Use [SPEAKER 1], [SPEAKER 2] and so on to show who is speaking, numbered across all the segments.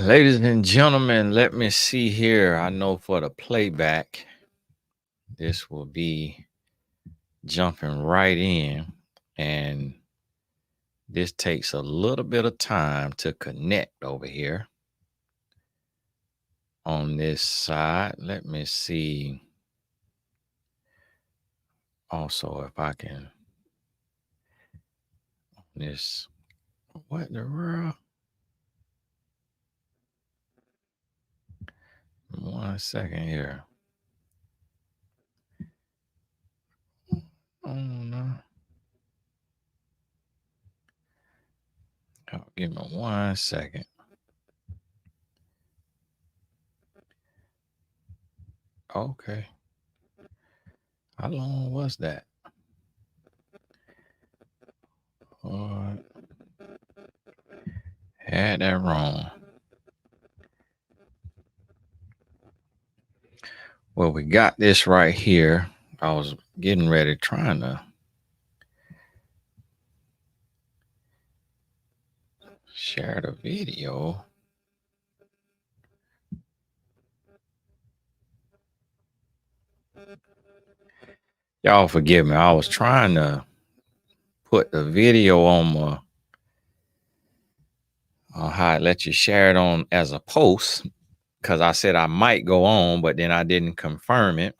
[SPEAKER 1] Ladies and gentlemen, let me see here. I know for the playback, this will be jumping right in. And this takes a little bit of time to connect over here on this side. Let me see also if I can. This, what in the world? One second here. Oh, no. Oh, give me 1 second. Okay. How long was that? Oh, had that wrong. Well, we got this right here. I was getting ready, trying to share the video. Y'all forgive me. I was trying to put the video on my how I let you share it on as a post because I said I might go on, but then I didn't confirm it.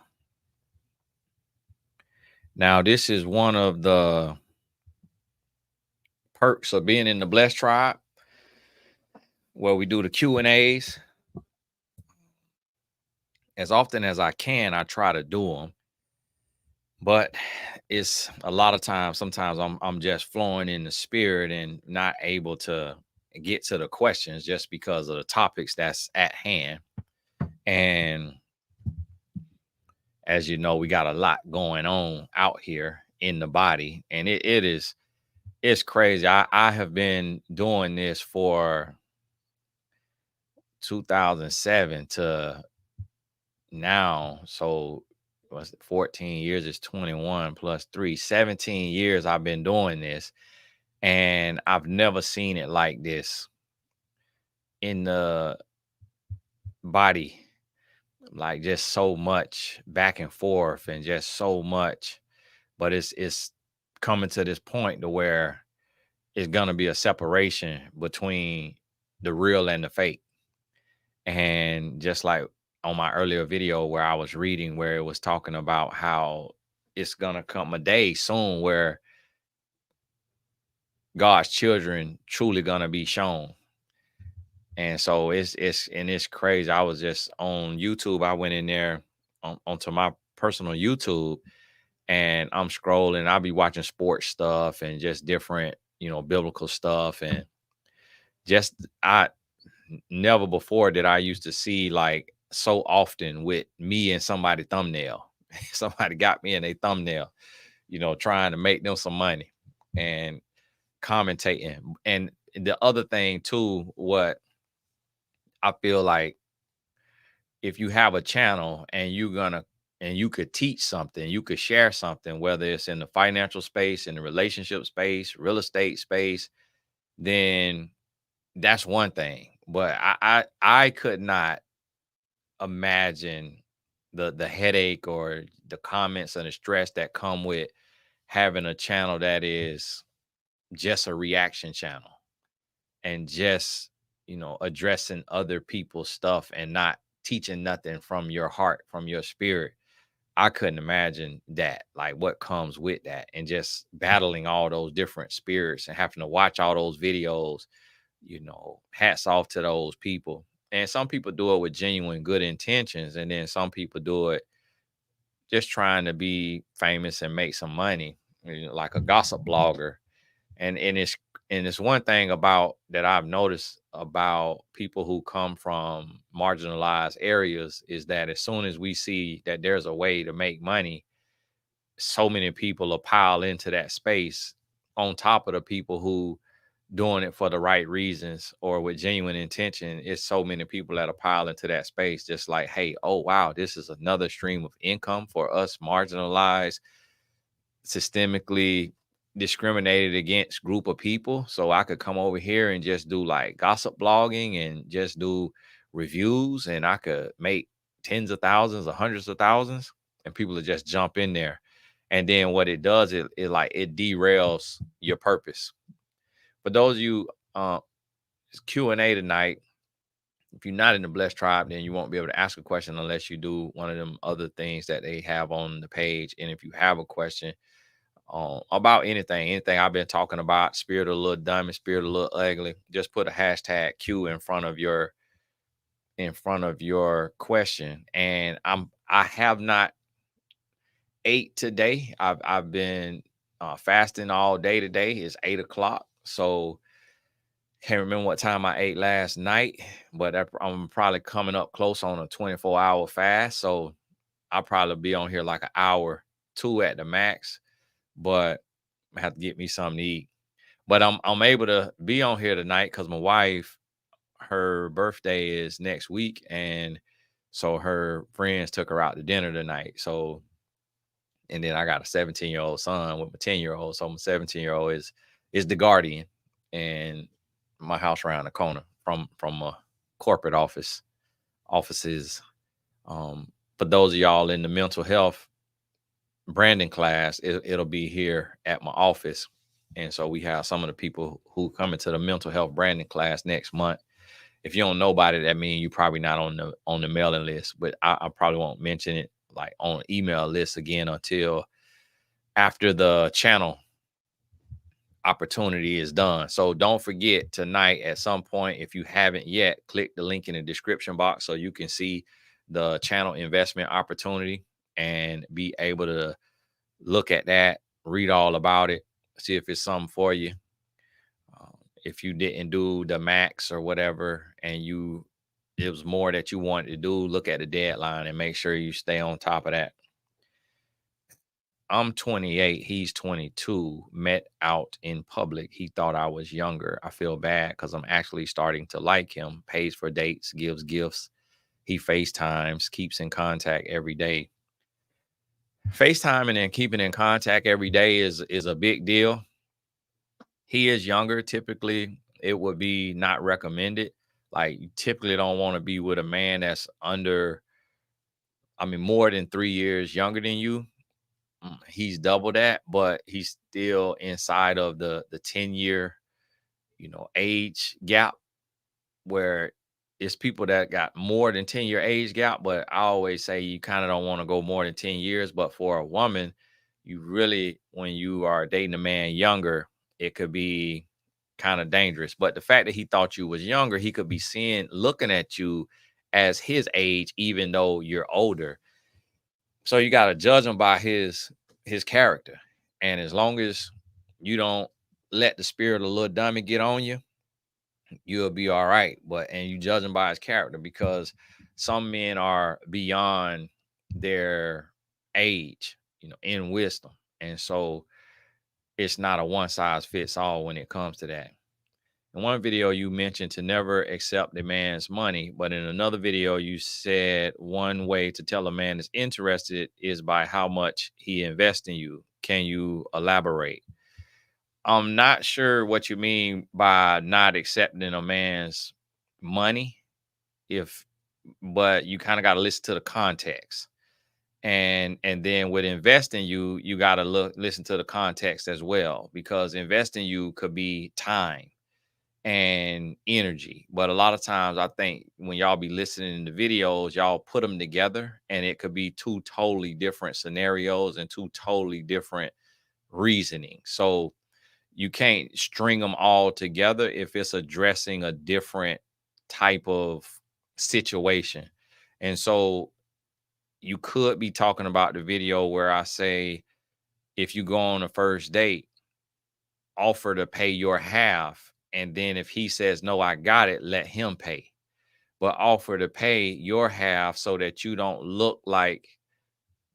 [SPEAKER 1] Now, this is one of the perks of being in the Blessed Tribe, where we do the Q&As. As often as I can, I try to do them. But it's a lot of times, sometimes I'm just flowing in the spirit and not able to get to the questions just because of the topics that's at hand. And as you know, we got a lot going on out here in the body. And it's crazy. I have been doing this for 2007 to now. So what's it, 14 years is 21 plus 3, 17 years I've been doing this. And I've never seen it like this in the body, like just so much back and forth and just so much. But it's coming to this point to where it's gonna be a separation between the real and the fake. And just like on my earlier video where I was reading, where it was talking about how it's gonna come a day soon where God's children truly gonna be shown. And so it's crazy. I was just on YouTube. I went in there onto my personal YouTube and I'm scrolling. I'll be watching sports stuff and just different, biblical stuff. And just I never before did I used to see like so often with me and somebody thumbnail. Somebody got me in a thumbnail, trying to make them some money and commentating. And the other thing too, what I feel like if you have a channel and you could teach something, you could share something, whether it's in the financial space, in the relationship space, real estate space, then that's one thing. But I could not imagine the headache or the comments and the stress that come with having a channel that is just a reaction channel and just addressing other people's stuff and not teaching nothing from your heart, from your spirit. I couldn't imagine that, like what comes with that, and just battling all those different spirits and having to watch all those videos. Hats off to those people. And some people do it with genuine good intentions, and then some people do it just trying to be famous and make some money, like a gossip blogger. And it's one thing about that I've noticed about people who come from marginalized areas is that as soon as we see that there's a way to make money, so many people will pile into that space on top of the people who doing it for the right reasons or with genuine intention. It's so many people that are pile into that space, just like, hey, oh wow, this is another stream of income for us marginalized, systemically discriminated against group of people. So I could come over here and just do like gossip blogging and just do reviews, and I could make tens of thousands or hundreds of thousands, and people would just jump in there. And then what it does, it like it derails your purpose. For those of you it's Q&A tonight. If you're not in the Blessed Tribe, then you won't be able to ask a question unless you do one of them other things that they have on the page. And if you have a question about anything I've been talking about, spirit of a little dummy, spirit of a little ugly, just put a hashtag Q in front of your question. And I have not ate today. I've been fasting all day today. It's 8 o'clock. So can't remember what time I ate last night, but I'm probably coming up close on a 24-hour fast. So I'll probably be on here like an hour, two at the max, but I have to get me something to eat. But I'm able to be on here tonight because my wife, her birthday is next week, and so her friends took her out to dinner tonight. So, and then I got a 17-year-old son with my 10-year-old. So my 17-year-old is the guardian, and my house around the corner from a corporate offices. For those of y'all in the mental health branding class, it'll be here at my office. And so we have some of the people who come into the mental health branding class next month. If you don't know about it, that means you're probably not on the mailing list, but I probably won't mention it like on an email list again until after the channel opportunity is done. So don't forget tonight at some point, if you haven't yet, click the link in the description box so you can see the channel investment opportunity and be able to look at that, read all about it, see if it's something for you. If you didn't do the max or whatever, and it was more that you wanted to do, look at the deadline and make sure you stay on top of that. I'm 28, he's 22, met out in public. He thought I was younger. I feel bad because I'm actually starting to like him, pays for dates, gives gifts. He FaceTimes, keeps in contact every day. FaceTiming and keeping in contact every day is a big deal. He is younger. Typically, it would be not recommended. Like, you typically don't want to be with a man that's more than 3 years younger than you. He's double that, but he's still inside of the 10-year, age gap, where it's people that got more than 10-year age gap. But I always say you kind of don't want to go more than 10 years. But for a woman, you really, when you are dating a man younger, it could be kind of dangerous. But the fact that he thought you was younger, he could be looking at you as his age, even though you're older. So you got to judge him by his character. And as long as you don't let the spirit of a little dummy get on you, you'll be all right. And you judge him by his character, because some men are beyond their age, in wisdom. And so it's not a one size fits all when it comes to that. In one video, you mentioned to never accept a man's money, but in another video, you said one way to tell a man is interested is by how much he invests in you. Can you elaborate? I'm not sure what you mean by not accepting a man's money, but you kind of got to listen to the context. And then with investing you got to listen to the context as well, because investing you could be time and energy. But a lot of times I think when y'all be listening to videos, y'all put them together and it could be two totally different scenarios and two totally different reasoning. So you can't string them all together if it's addressing a different type of situation. And so you could be talking about the video where I say, if you go on a first date, offer to pay your half. And then if he says, no, I got it, let him pay. But offer to pay your half so that you don't look like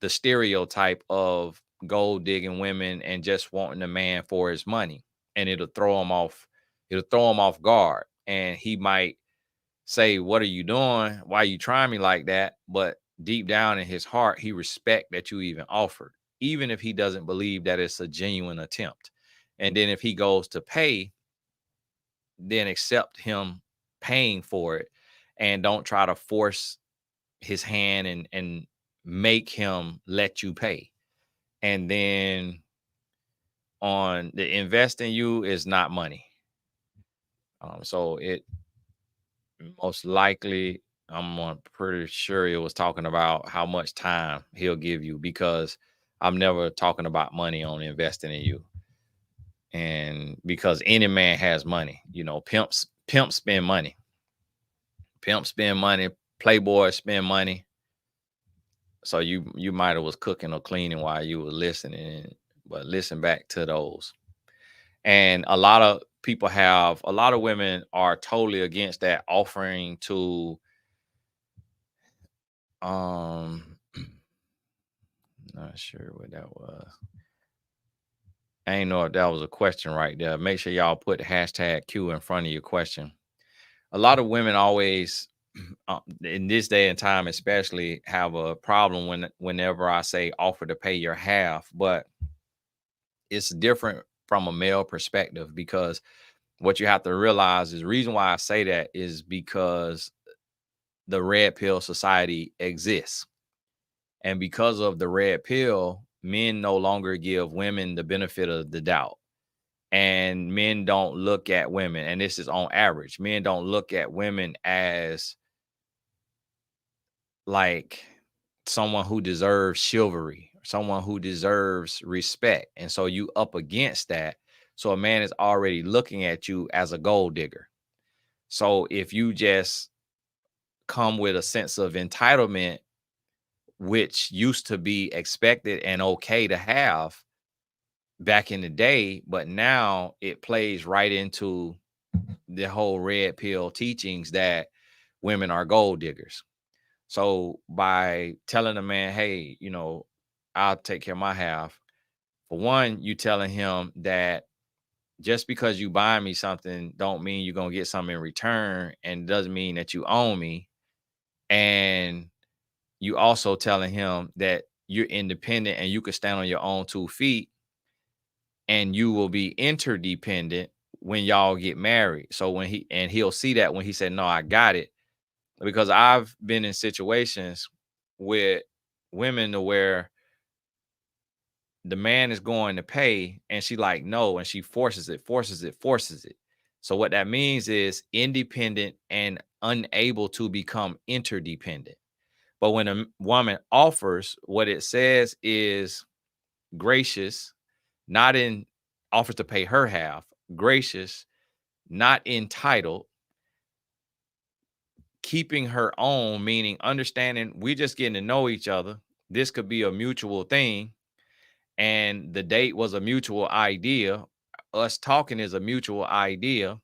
[SPEAKER 1] the stereotype of gold digging women and just wanting a man for his money. And it'll throw him off guard. And he might say, what are you doing? Why are you trying me like that? But deep down in his heart, he respect that you even offered, even if he doesn't believe that it's a genuine attempt. And then if he goes to pay, then accept him paying for it, and don't try to force his hand and make him let you pay. And then on the invest in you is not money. So it most likely, pretty sure it was talking about how much time he'll give you, because I'm never talking about money on investing in you. And because any man has money, pimps spend money, pimps spend money, playboys spend money. So you might have was cooking or cleaning while you were listening, but listen back to those. And a lot of women are totally against that, offering to um not sure what that was. I ain't know if that was a question right there. Make sure y'all put hashtag Q in front of your question. A lot of women always, in this day and time, especially, have a problem whenever I say offer to pay your half, but it's different from a male perspective, because what you have to realize is the reason why I say that is because the red pill society exists. And because of the red pill, men no longer give women the benefit of the doubt. And men don't look at women, and this is on average, men don't look at women as like someone who deserves chivalry, someone who deserves respect. And so you up against that. So a man is already looking at you as a gold digger. So if you just come with a sense of entitlement, which used to be expected and okay to have back in the day, but now it plays right into the whole red pill teachings that women are gold diggers. So by telling a man, hey, I'll take care of my half. For one, you telling him that just because you buy me something don't mean you're gonna get something in return, and doesn't mean that you own me. And you also telling him that you're independent and you can stand on your own 2 feet, and you will be interdependent when y'all get married. So he'll see that when he said, no, I got it. Because I've been in situations with women to where the man is going to pay and she like, no, and she forces it, forces it, forces it. So what that means is independent and unable to become interdependent. But when a woman offers, what it says is gracious, not in offers to pay her half, gracious, not entitled, keeping her own, meaning understanding we're just getting to know each other. This could be a mutual thing. And the date was a mutual idea. Us talking is a mutual idea.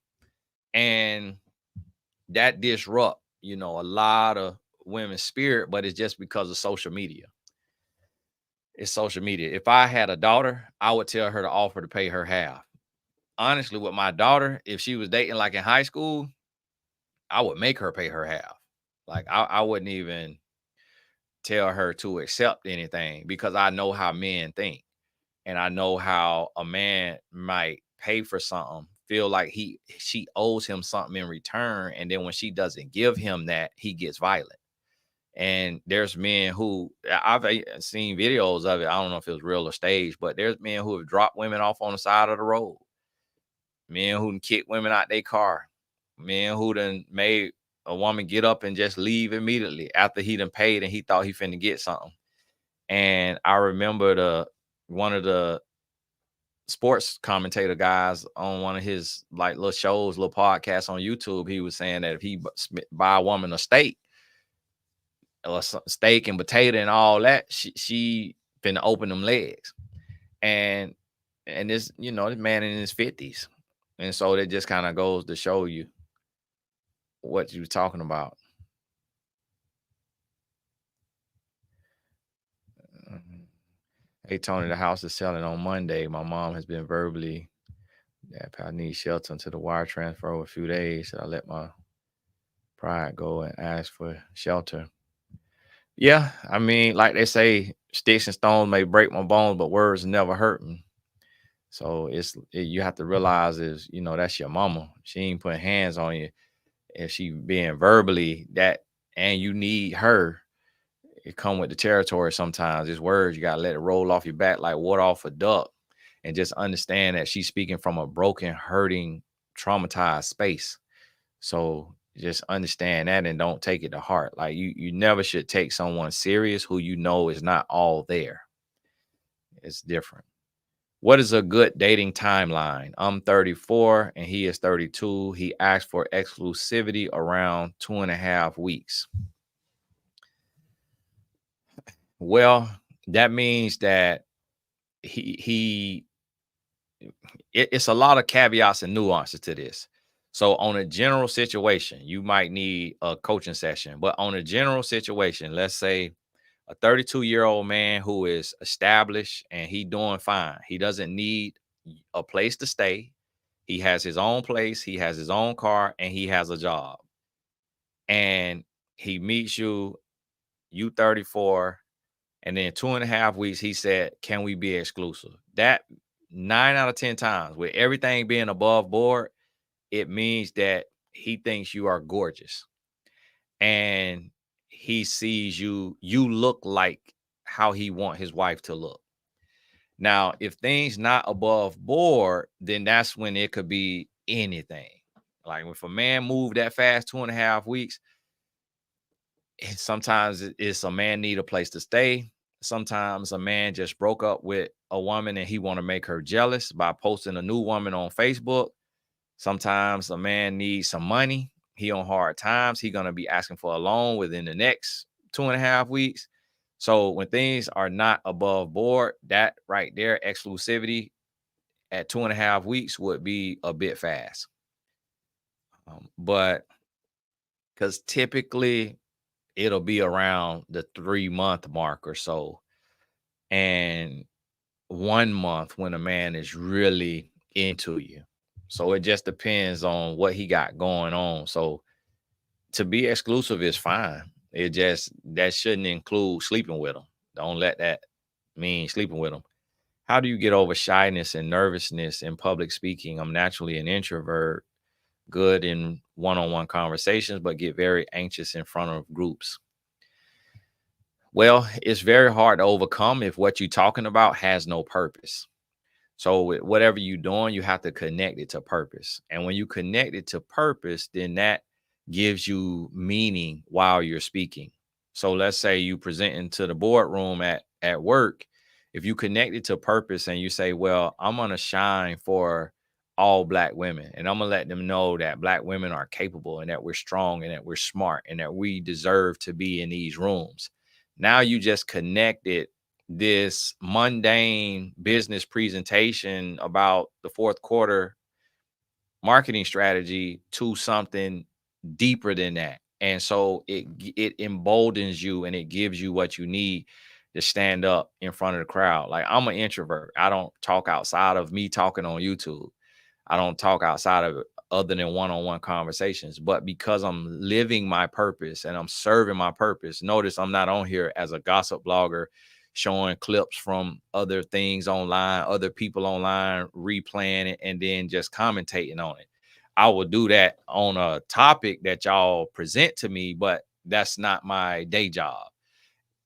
[SPEAKER 1] And that disrupt, a lot of women's spirit, but it's just because of social media. It's social media. If I had a daughter, I would tell her to offer to pay her half. Honestly, with my daughter, if she was dating like in high school, I would make her pay her half. Like I wouldn't even tell her to accept anything, because I know how men think. And I know how a man might pay for something, feel like she owes him something in return. And then when she doesn't give him that, he gets violent. And there's men who I've seen videos of it. I don't know if it was real or staged, but there's men who have dropped women off on the side of the road. Men who done kicked women out their car. Men who done made a woman get up and just leave immediately after he done paid and he thought he finna get something. And I remember one of the sports commentator guys on one of his like little shows, little podcasts on YouTube, he was saying that if he buy a woman a steak or steak and potato and all that, she finna open them legs. And this, this man in his 50s. And so that just kind of goes to show you what you're talking about. Mhm. Hey, Tony, the house is selling on Monday. My mom has been verbally that I need shelter until the wire transfer over a few days. So I let my pride go and ask for shelter. Yeah, I mean, like they say, sticks and stones may break my bones, but words never hurt me. So you have to realize is, that's your mama. She ain't putting hands on you. If she being verbally that, and you need her, it come with the territory sometimes. It's words, you gotta let it roll off your back like water off a duck. And just understand that she's speaking from a broken, hurting, traumatized space. So just understand that and don't take it to heart. Like you never should take someone serious who you know is not all there. It's different. What is a good dating timeline? I'm 34 and he is 32. He asked for exclusivity around 2.5 weeks. Well, that means that he it's a lot of caveats and nuances to this. So on a general situation, you might need a coaching session, but on a general situation, let's say a 32-year-old man who is established and he doing fine. He doesn't need a place to stay. He has his own place, he has his own car, and he has a job. And he meets you, you 34, and then 2.5 weeks, he said, "Can we be exclusive?" That 9 out of 10 times, with everything being above board, it means that he thinks you are gorgeous. And he sees you look like how he want his wife to look. Now, if things not above board, then that's when it could be anything. Like if a man moved that fast, 2.5 weeks, sometimes it's a man need a place to stay. Sometimes a man just broke up with a woman and he want to make her jealous by posting a new woman on Facebook. Sometimes a man needs some money. He on hard times. He gonna be asking for a loan within the next 2.5 weeks. So when things are not above board, that right there, exclusivity at 2.5 weeks would be a bit fast. But because typically it'll be around the 3 month mark or so, and 1 month when a man is really into you. So it just depends on what he got going on. So to be exclusive is fine. It just that shouldn't include sleeping with them. Don't let that mean sleeping with them. How do you get over shyness and nervousness in public speaking? I'm naturally an introvert, good in one-on-one conversations, but get very anxious in front of groups. Well, it's very hard to overcome if what you're talking about has no purpose. So whatever you're doing, you have to connect it to purpose. And when you connect it to purpose, then that gives you meaning while you're speaking. So let's say you presenting to the boardroom at work. If you connect it to purpose and you say, well, I'm gonna shine for all black women, and I'm gonna let them know that black women are capable and that we're strong and that we're smart and that we deserve to be in these rooms. Now you just connected this mundane business presentation about the fourth quarter marketing strategy to something deeper than that. And so it emboldens you and it gives you what you need to stand up in front of the crowd. Like I'm an introvert. I don't talk outside of me talking on YouTube. I don't talk outside of it other than one-on-one conversations. But because I'm living my purpose and I'm serving my purpose, notice I'm not on here as a gossip blogger showing clips from other things online, other people online, replaying it, and then just commentating on it. I will do that on a topic that y'all present to me, but that's not my day job.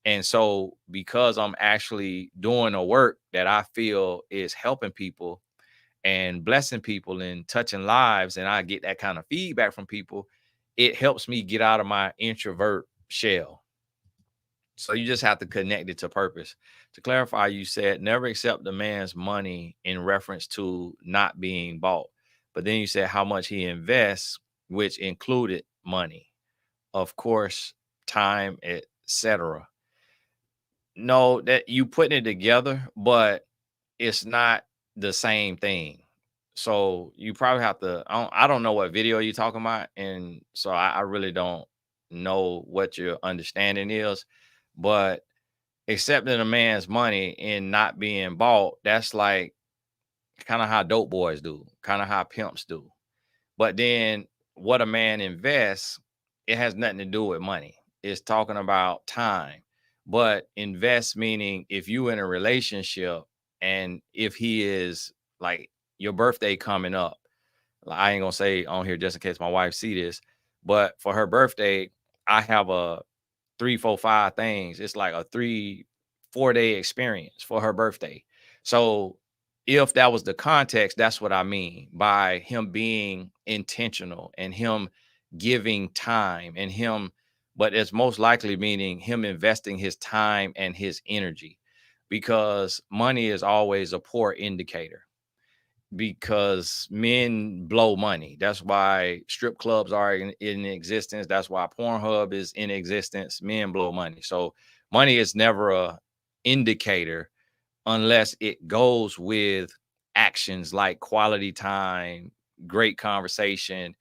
[SPEAKER 1] And so, because I'm actually doing a work that I feel is helping people and blessing people and touching lives, and I get that kind of feedback from people, it helps me get out of my introvert shell. So you just have to connect it to purpose. To clarify, you said never accept the man's money in reference to not being bought. But then you said how much he invests, which included money, of course, time, etc. No, that you putting it together, but it's not the same thing. So you probably have to. I don't know what video you're talking about, and so I really don't know what your understanding is. But accepting a man's money and not being bought, that's like kind of how dope boys do, kind of how pimps do. But then what a man invests, it has nothing to do with money. It's talking about time. But invest meaning if you in a relationship and if he is like your birthday coming up. I ain't gonna say on here just in case my wife see this, but for her birthday, I have a 3, 4, 5 things. It's like a 3, 4-day experience for her birthday. So if that was the context, that's what I mean by him being intentional and him giving time and him, but it's most likely meaning him investing his time and his energy because money is always a poor indicator because men blow money. That's why strip clubs are in existence. That's why Pornhub is in existence. Men blow money. So money is never a indicator unless it goes with actions like quality time, great conversation,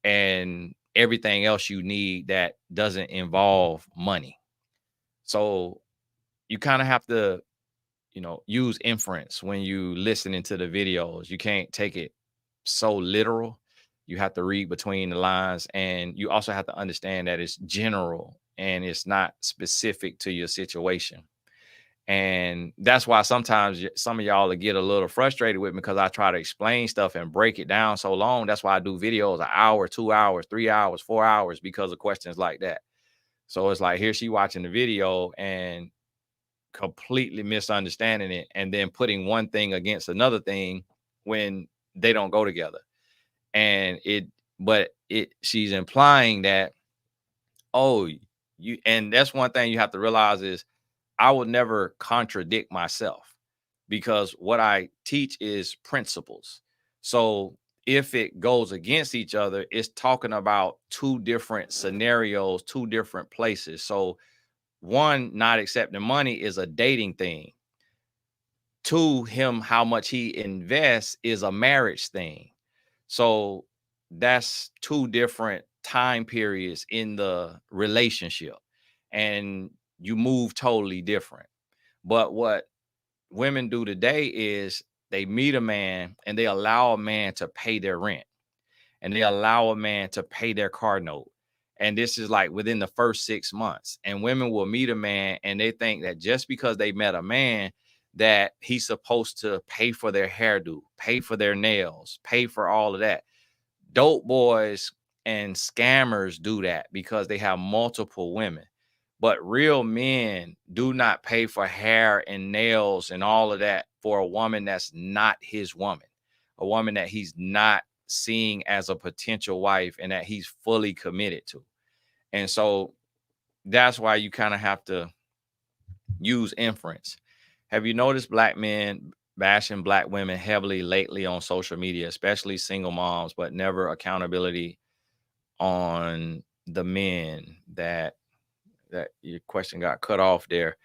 [SPEAKER 1] and everything else you need that doesn't involve money. So you kind of have to, use inference when you listening to the videos. You can't take it so literal. You have to read between the lines, and you also have to understand that it's general and it's not specific to your situation. And that's why sometimes some of y'all will get a little frustrated with me because I try to explain stuff and break it down so long. That's why I do videos an hour, 2 hours, 3 hours, 4 hours because of questions like that. So it's like here she watching the video and completely misunderstanding it and then putting one thing against another thing when they don't go together. And she's implying that, oh, and that's one thing you have to realize is I would never contradict myself because what I teach is principles. So if it goes against each other, it's talking about two different scenarios, two different places. So one, not accepting money is a dating thing. To him, how much he invests is a marriage thing. So that's two different time periods in the relationship. And you move totally different. But what women do today is they meet a man and they allow a man to pay their rent and they allow a man to pay their car note. And this is like within the first 6 months. And women will meet a man and they think that just because they met a man, that he's supposed to pay for their hairdo, pay for their nails, pay for all of that. Dope boys and scammers do that because they have multiple women. But real men do not pay for hair and nails and all of that for a woman that's not his woman, a woman that he's not seeing as a potential wife and that he's fully committed to. And so that's why you kind of have to use inference. Have you noticed black men bashing black women heavily lately on social media, especially single moms, but never accountability on the men that your question got cut off there?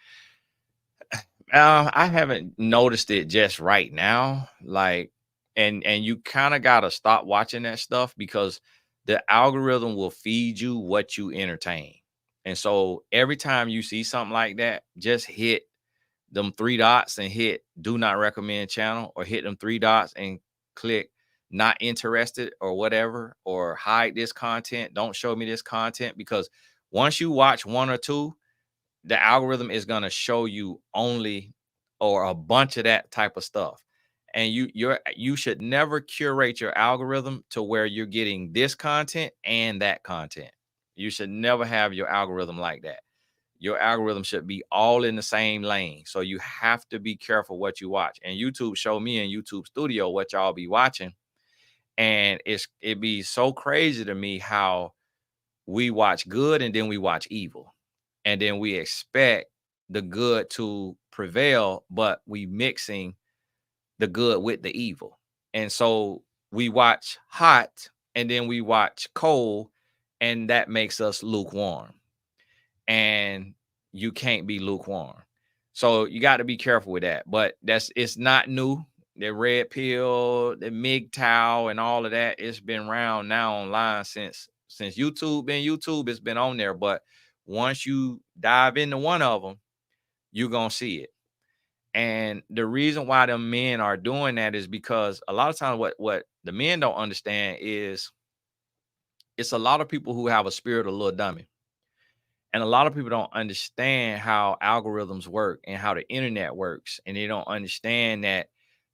[SPEAKER 1] I haven't noticed it just right now. Like, and you kind of gotta stop watching that stuff because the algorithm will feed you what you entertain. And so every time you see something like that, just hit them three dots and hit do not recommend channel or hit them three dots and click not interested or whatever, or hide this content. Don't show me this content because once you watch one or two, the algorithm is going to show you only or a bunch of that type of stuff. And you should never curate your algorithm to where you're getting this content and that content. You should never have your algorithm like that. Your algorithm should be all in the same lane. So you have to be careful what you watch. And YouTube show me in YouTube Studio what y'all be watching. And it be so crazy to me how we watch good and then we watch evil. And then we expect the good to prevail, but we mixing the good with the evil. And so we watch hot and then we watch cold, and that makes us lukewarm. And you can't be lukewarm. So you got to be careful with that. But it's not new. The red pill, the MGTOW, and all of that, it's been around now online since YouTube been YouTube, it's been on there. But once you dive into one of them, you're gonna see it. And the reason why the men are doing that is because a lot of times what the men don't understand is it's a lot of people who have a spirit of little dummy. And a lot of people don't understand how algorithms work and how the internet works. And they don't understand that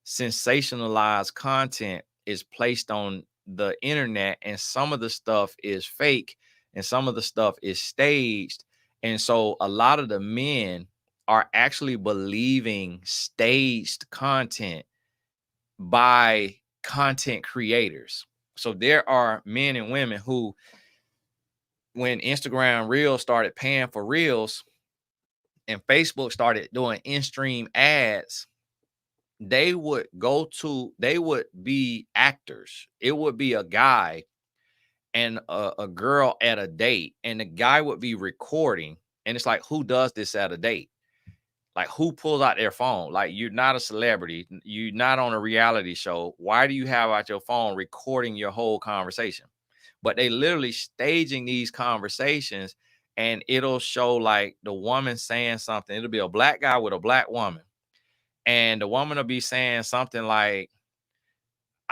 [SPEAKER 1] sensationalized content is placed on the internet, and some of the stuff is fake and some of the stuff is staged. And so a lot of the men are actually believing staged content by content creators. So there are men and women who, when Instagram Reels started paying for Reels and Facebook started doing in-stream ads, they would be actors. It would be a guy and a girl at a date, and the guy would be recording. And it's like, who does this at a date? Like, who pulls out their phone? Like, you're not a celebrity, you're not on a reality show. Why do you have out your phone recording your whole conversation? But they literally staging these conversations, and it'll show like the woman saying something. It'll be a black guy with a black woman, and the woman will be saying something like,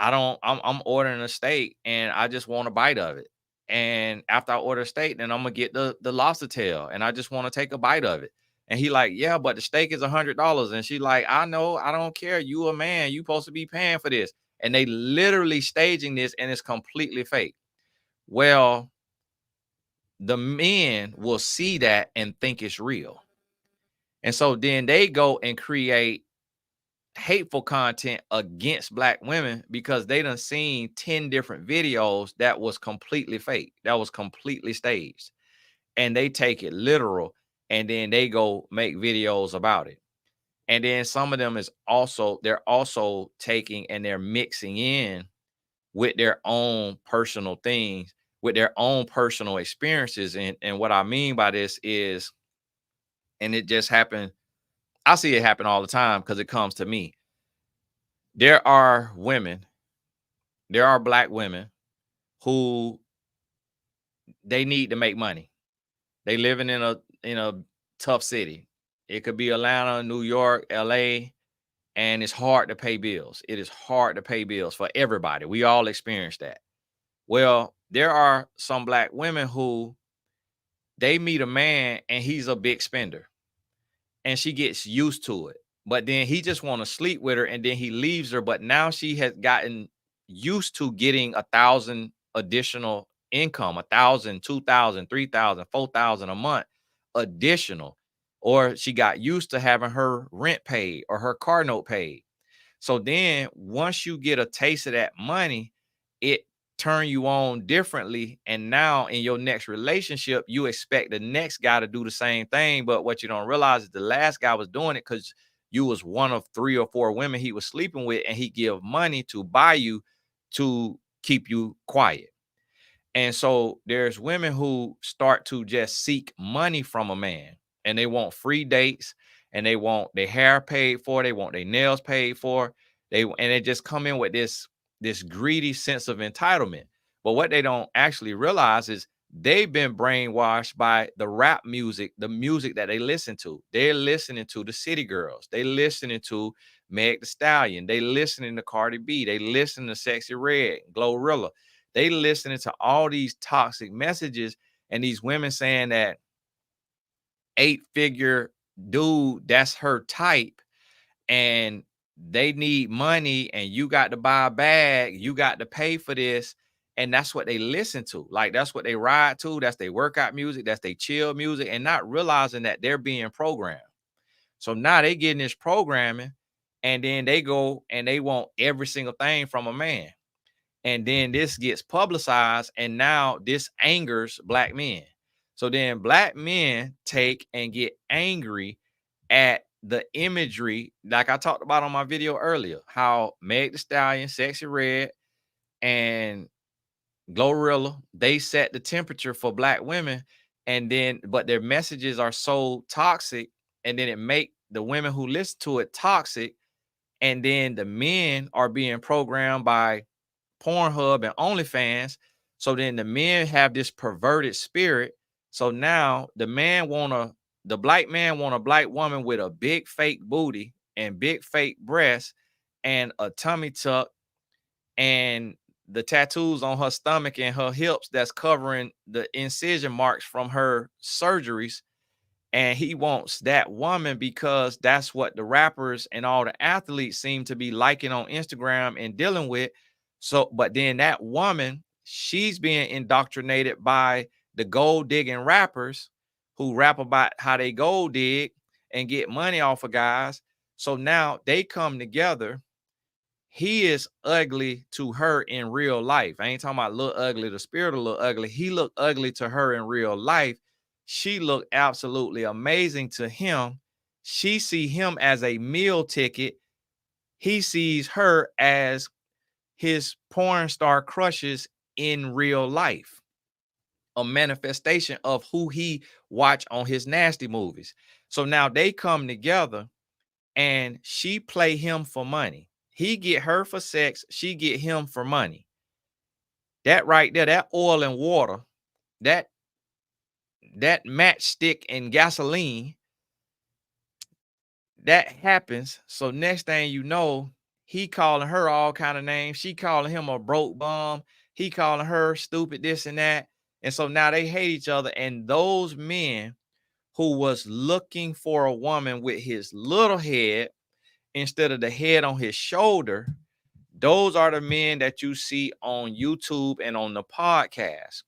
[SPEAKER 1] I'm ordering a steak and I just want a bite of it. And after I order a steak, then I'm gonna get the lobster tail and I just want to take a bite of it. And he like, yeah, but the steak is $100. And she like, I know, I don't care. You a man, you supposed to be paying for this. And they literally staging this, and it's completely fake. Well, the men will see that and think it's real. And so then they go and create hateful content against black women because they done seen 10 different videos that was completely fake, that was completely staged, and they take it literal, and then they go make videos about it. And then some of them is also, they're also taking and they're mixing in with their own personal things, with their own personal experiences. And what I mean by this is, and it just happened, I see it happen all the time because it comes to me. There are women, there are black women who, they need to make money. They living in a tough city. It could be Atlanta, New York, LA, and it's hard to pay bills. It is hard to pay bills for everybody. We all experience that. Well, there are some black women who, they meet a man and he's a big spender, and she gets used to it. But then he just want to sleep with her, and then he leaves her. But now she has gotten used to getting 1,000 additional income, 1,000, 2,000, 3,000, 4,000 a month additional. Or she got used to having her rent paid or her car note paid. So then once you get a taste of that money, it turn you on differently. And now in your next relationship, you expect the next guy to do the same thing. But what you don't realize is the last guy was doing it because you was one of 3 or 4 women he was sleeping with, and he give money to buy you, to keep you quiet. And so there's women who start to just seek money from a man, and they want free dates, and they want their hair paid for, they want their nails paid for. They just come in with this greedy sense of entitlement. But what they don't actually realize is they've been brainwashed by the rap music, the music that they listen to. They're listening to the City Girls. They listening to Meg the Stallion. They listening to Cardi B. They listening to Sexy Red, Glorilla. They listening to all these toxic messages, and these women saying that 8-figure dude, that's her type, and they need money, and you got to buy a bag, you got to pay for this. And that's what they listen to. Like, that's what they ride to. That's their workout music. That's their chill music, and not realizing that they're being programmed. So now they getting this programming, and then they go and they want every single thing from a man. And then this gets publicized, and now this angers black men. So then black men take and get angry at the imagery, like I talked about on my video earlier, how Meg the Stallion, Sexy Red, and Glorilla, they set the temperature for black women. And then, but their messages are so toxic, and then it make the women who listen to it toxic. And then the men are being programmed by Pornhub and OnlyFans. So then the men have this perverted spirit. So now the black man want a black woman with a big fake booty and big fake breasts and a tummy tuck and the tattoos on her stomach and her hips that's covering the incision marks from her surgeries. And he wants that woman because that's what the rappers and all the athletes seem to be liking on Instagram and dealing with. So, but then that woman, she's being indoctrinated by the gold digging rappers who rap about how they gold dig and get money off of guys. So now they come together. He is ugly to her in real life. I ain't talking about look ugly, the spirit of look ugly. He looked ugly to her in real life. She looked absolutely amazing to him. She see him as a meal ticket. He sees her as his porn star crushes in real life, a manifestation of who he watched on his nasty movies. So now they come together and she play him for money. He get her for sex, she get him for money. That right there, that oil and water, that that matchstick and gasoline, that happens. So next thing you know, he calling her all kind of names. She calling him a broke bum. He calling her stupid, this and that. And so now they hate each other. And those men who was looking for a woman with his little head instead of the head on his shoulder, those are the men that you see on YouTube and on the podcast.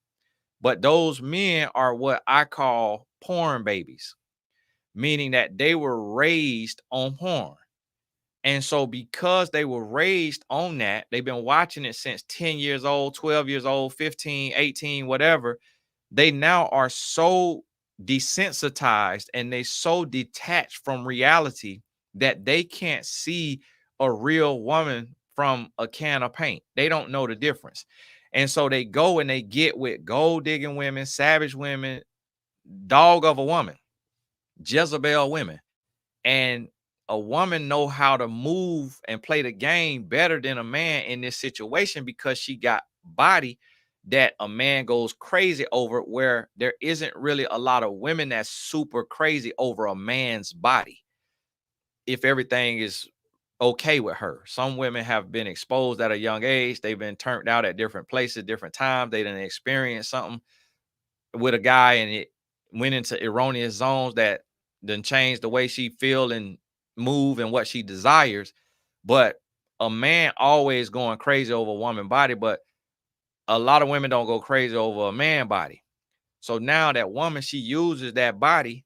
[SPEAKER 1] But those men are what I call porn babies, meaning that they were raised on porn. And so because they were raised on that, they've been watching it since 10 years old, 12 years old, 15, 18, whatever. They now are so desensitized and they so detached from reality that they can't see a real woman from a can of paint. They don't know the difference. And so they go and they get with gold digging women, savage women, dog of a woman, Jezebel women. And a woman know how to move and play the game better than a man in this situation because she got body that a man goes crazy over, where there isn't really a lot of women that's super crazy over a man's body if everything is okay with her. Some women have been exposed at a young age. They've been turned out at different places, different times. They didn't experience something with a guy and it went into erroneous zones that then changed the way she feel and move and what she desires. But a man always going crazy over a woman body, but a lot of women don't go crazy over a man body. So now that woman, she uses that body,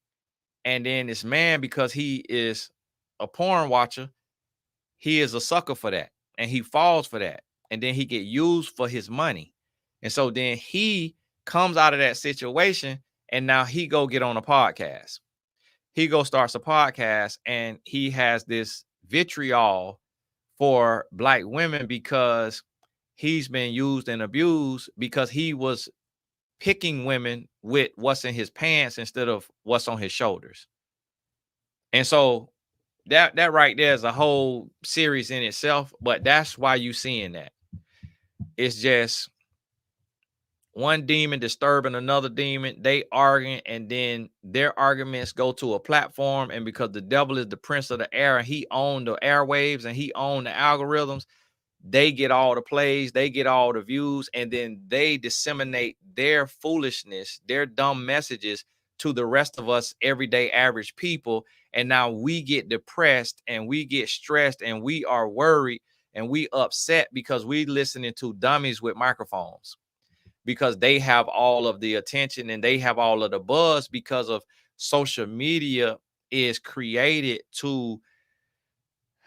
[SPEAKER 1] and then this man, because he is a porn watcher, he is a sucker for that, and he falls for that, and then he get used for his money. And so then he comes out of that situation, and now he go get on a podcast. He go starts a podcast, and he has this vitriol for black women because he's been used and abused because he was picking women with what's in his pants instead of what's on his shoulders. And so that right there is a whole series in itself, but that's why you seeing that. It's just one demon disturbing another demon, they arguing, and then their arguments go to a platform. And because the devil is the prince of the air and he owned the airwaves and he owned the algorithms, they get all the plays, they get all the views, and then they disseminate their foolishness, their dumb messages to the rest of us everyday average people. And now we get depressed and we get stressed and we are worried and we upset because we listening to dummies with microphones, because they have all of the attention and they have all of the buzz because of social media is created to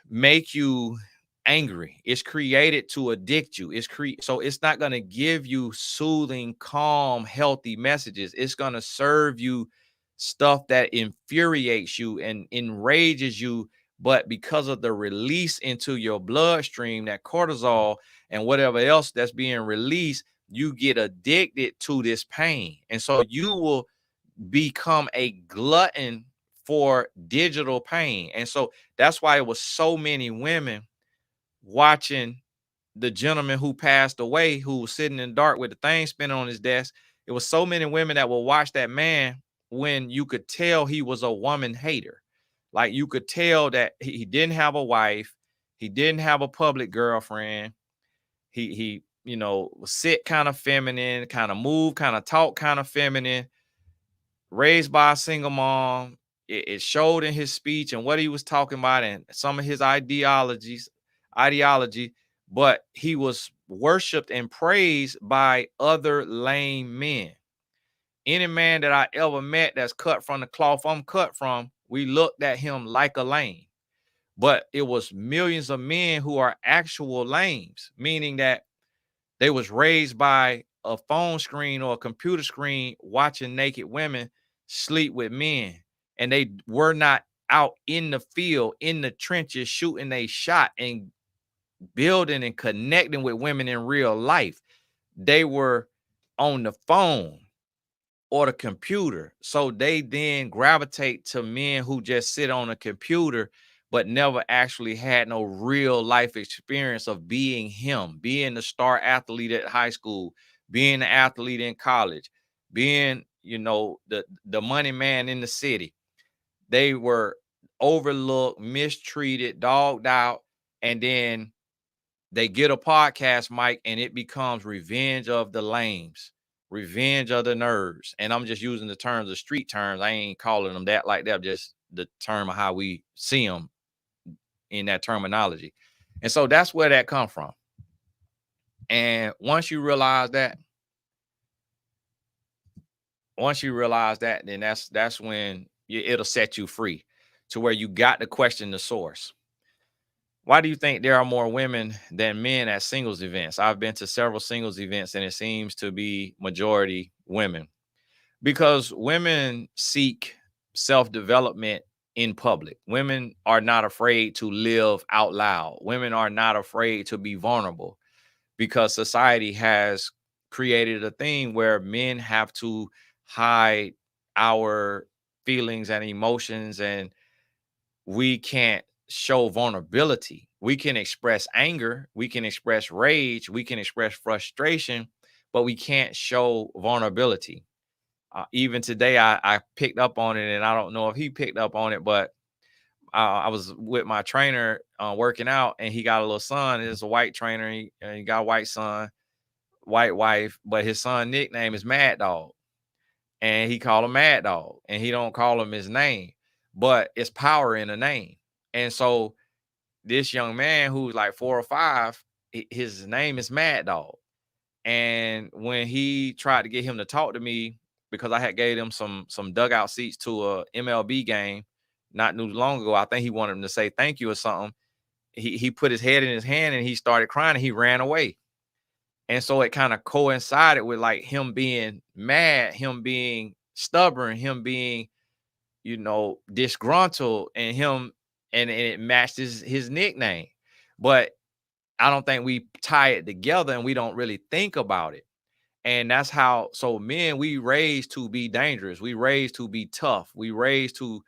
[SPEAKER 1] make you angry. It's created to addict you. So it's not going to give you soothing, calm, healthy messages. It's going to serve you stuff that infuriates you and enrages you. But because of the release into your bloodstream, that cortisol and whatever else that's being released, you get addicted to this pain. And so you will become a glutton for digital pain. And so that's why it was so many women watching the gentleman who passed away, who was sitting in the dark with the thing spinning on his desk. It was so many women that will watch that man when you could tell he was a woman hater. Like you could tell that he didn't have a wife, he didn't have a public girlfriend. He was sit kind of feminine, kind of move, kind of talk kind of feminine. raised by a single mom. It showed in his speech and what he was talking about and some of his ideology, but he was worshiped and praised by other lame men. Any man that I ever met that's cut from the cloth I'm cut from, we looked at him like a lame. But it was millions of men who are actual lames, meaning that they was raised by a phone screen or a computer screen watching naked women sleep with men. And they were not out in the field, in the trenches, shooting a shot and building and connecting with women in real life. They were on the phone or the computer. So they then gravitate to men who just sit on a computer but never actually had no real life experience of being him, being the star athlete at high school, being the athlete in college, being, the money man in the city. They were overlooked, mistreated, dogged out, and then they get a podcast mic and it becomes revenge of the lames, revenge of the nerds. And I'm just using the terms of street terms. I ain't calling them that like that, just the term of how we see them in that terminology. And so that's where that come from. And once you realize that, then that's when it'll set you free to where you got to question the source. Why do you think there are more women than men at singles events? I've been to several singles events and it seems to be majority women because women seek self-development in public. Women are not afraid to live out loud. Women are not afraid to be vulnerable because society has created a thing where men have to hide our feelings and emotions, and we can't show vulnerability. We can express anger, we can express rage, we can express frustration, but we can't show vulnerability. Even today, I picked up on it, and I don't know if he picked up on it, but I was with my trainer working out, and he got a little son. It's a white trainer. He got a white son, white wife, but his son nickname is Mad Dog, and he called him Mad Dog, and he don't call him his name, but it's power in the name. And so this young man who's like 4 or 5, his name is Mad Dog. And when he tried to get him to talk to me, because I had gave him some dugout seats to a MLB game not too long ago, I think he wanted him to say thank you or something. He put his head in his hand and he started crying and he ran away. And so it kind of coincided with like him being mad, him being stubborn, him being, disgruntled, and him, and it matched his nickname. But I don't think we tie it together and we don't really think about it. And that's how, so men, we raised to be dangerous. We raised to be tough. We raised to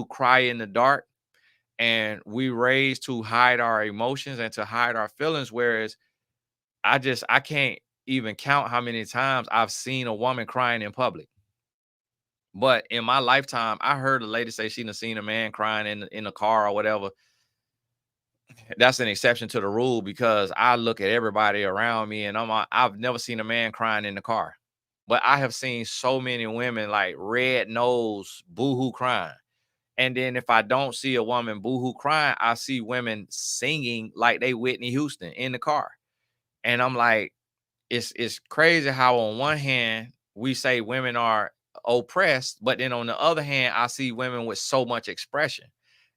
[SPEAKER 1] cry in the dark, and we raised to hide our emotions and to hide our feelings. Whereas I can't even count how many times I've seen a woman crying in public. But in my lifetime, I heard a lady say she done seen a man crying in a car or whatever. That's an exception to the rule because I look at everybody around me and I've never seen a man crying in the car. But I have seen so many women like red nose, boohoo crying. And then if I don't see a woman boohoo crying, I see women singing like they Whitney Houston in the car. And I'm like, it's crazy how on one hand we say women are oppressed, but then on the other hand, I see women with so much expression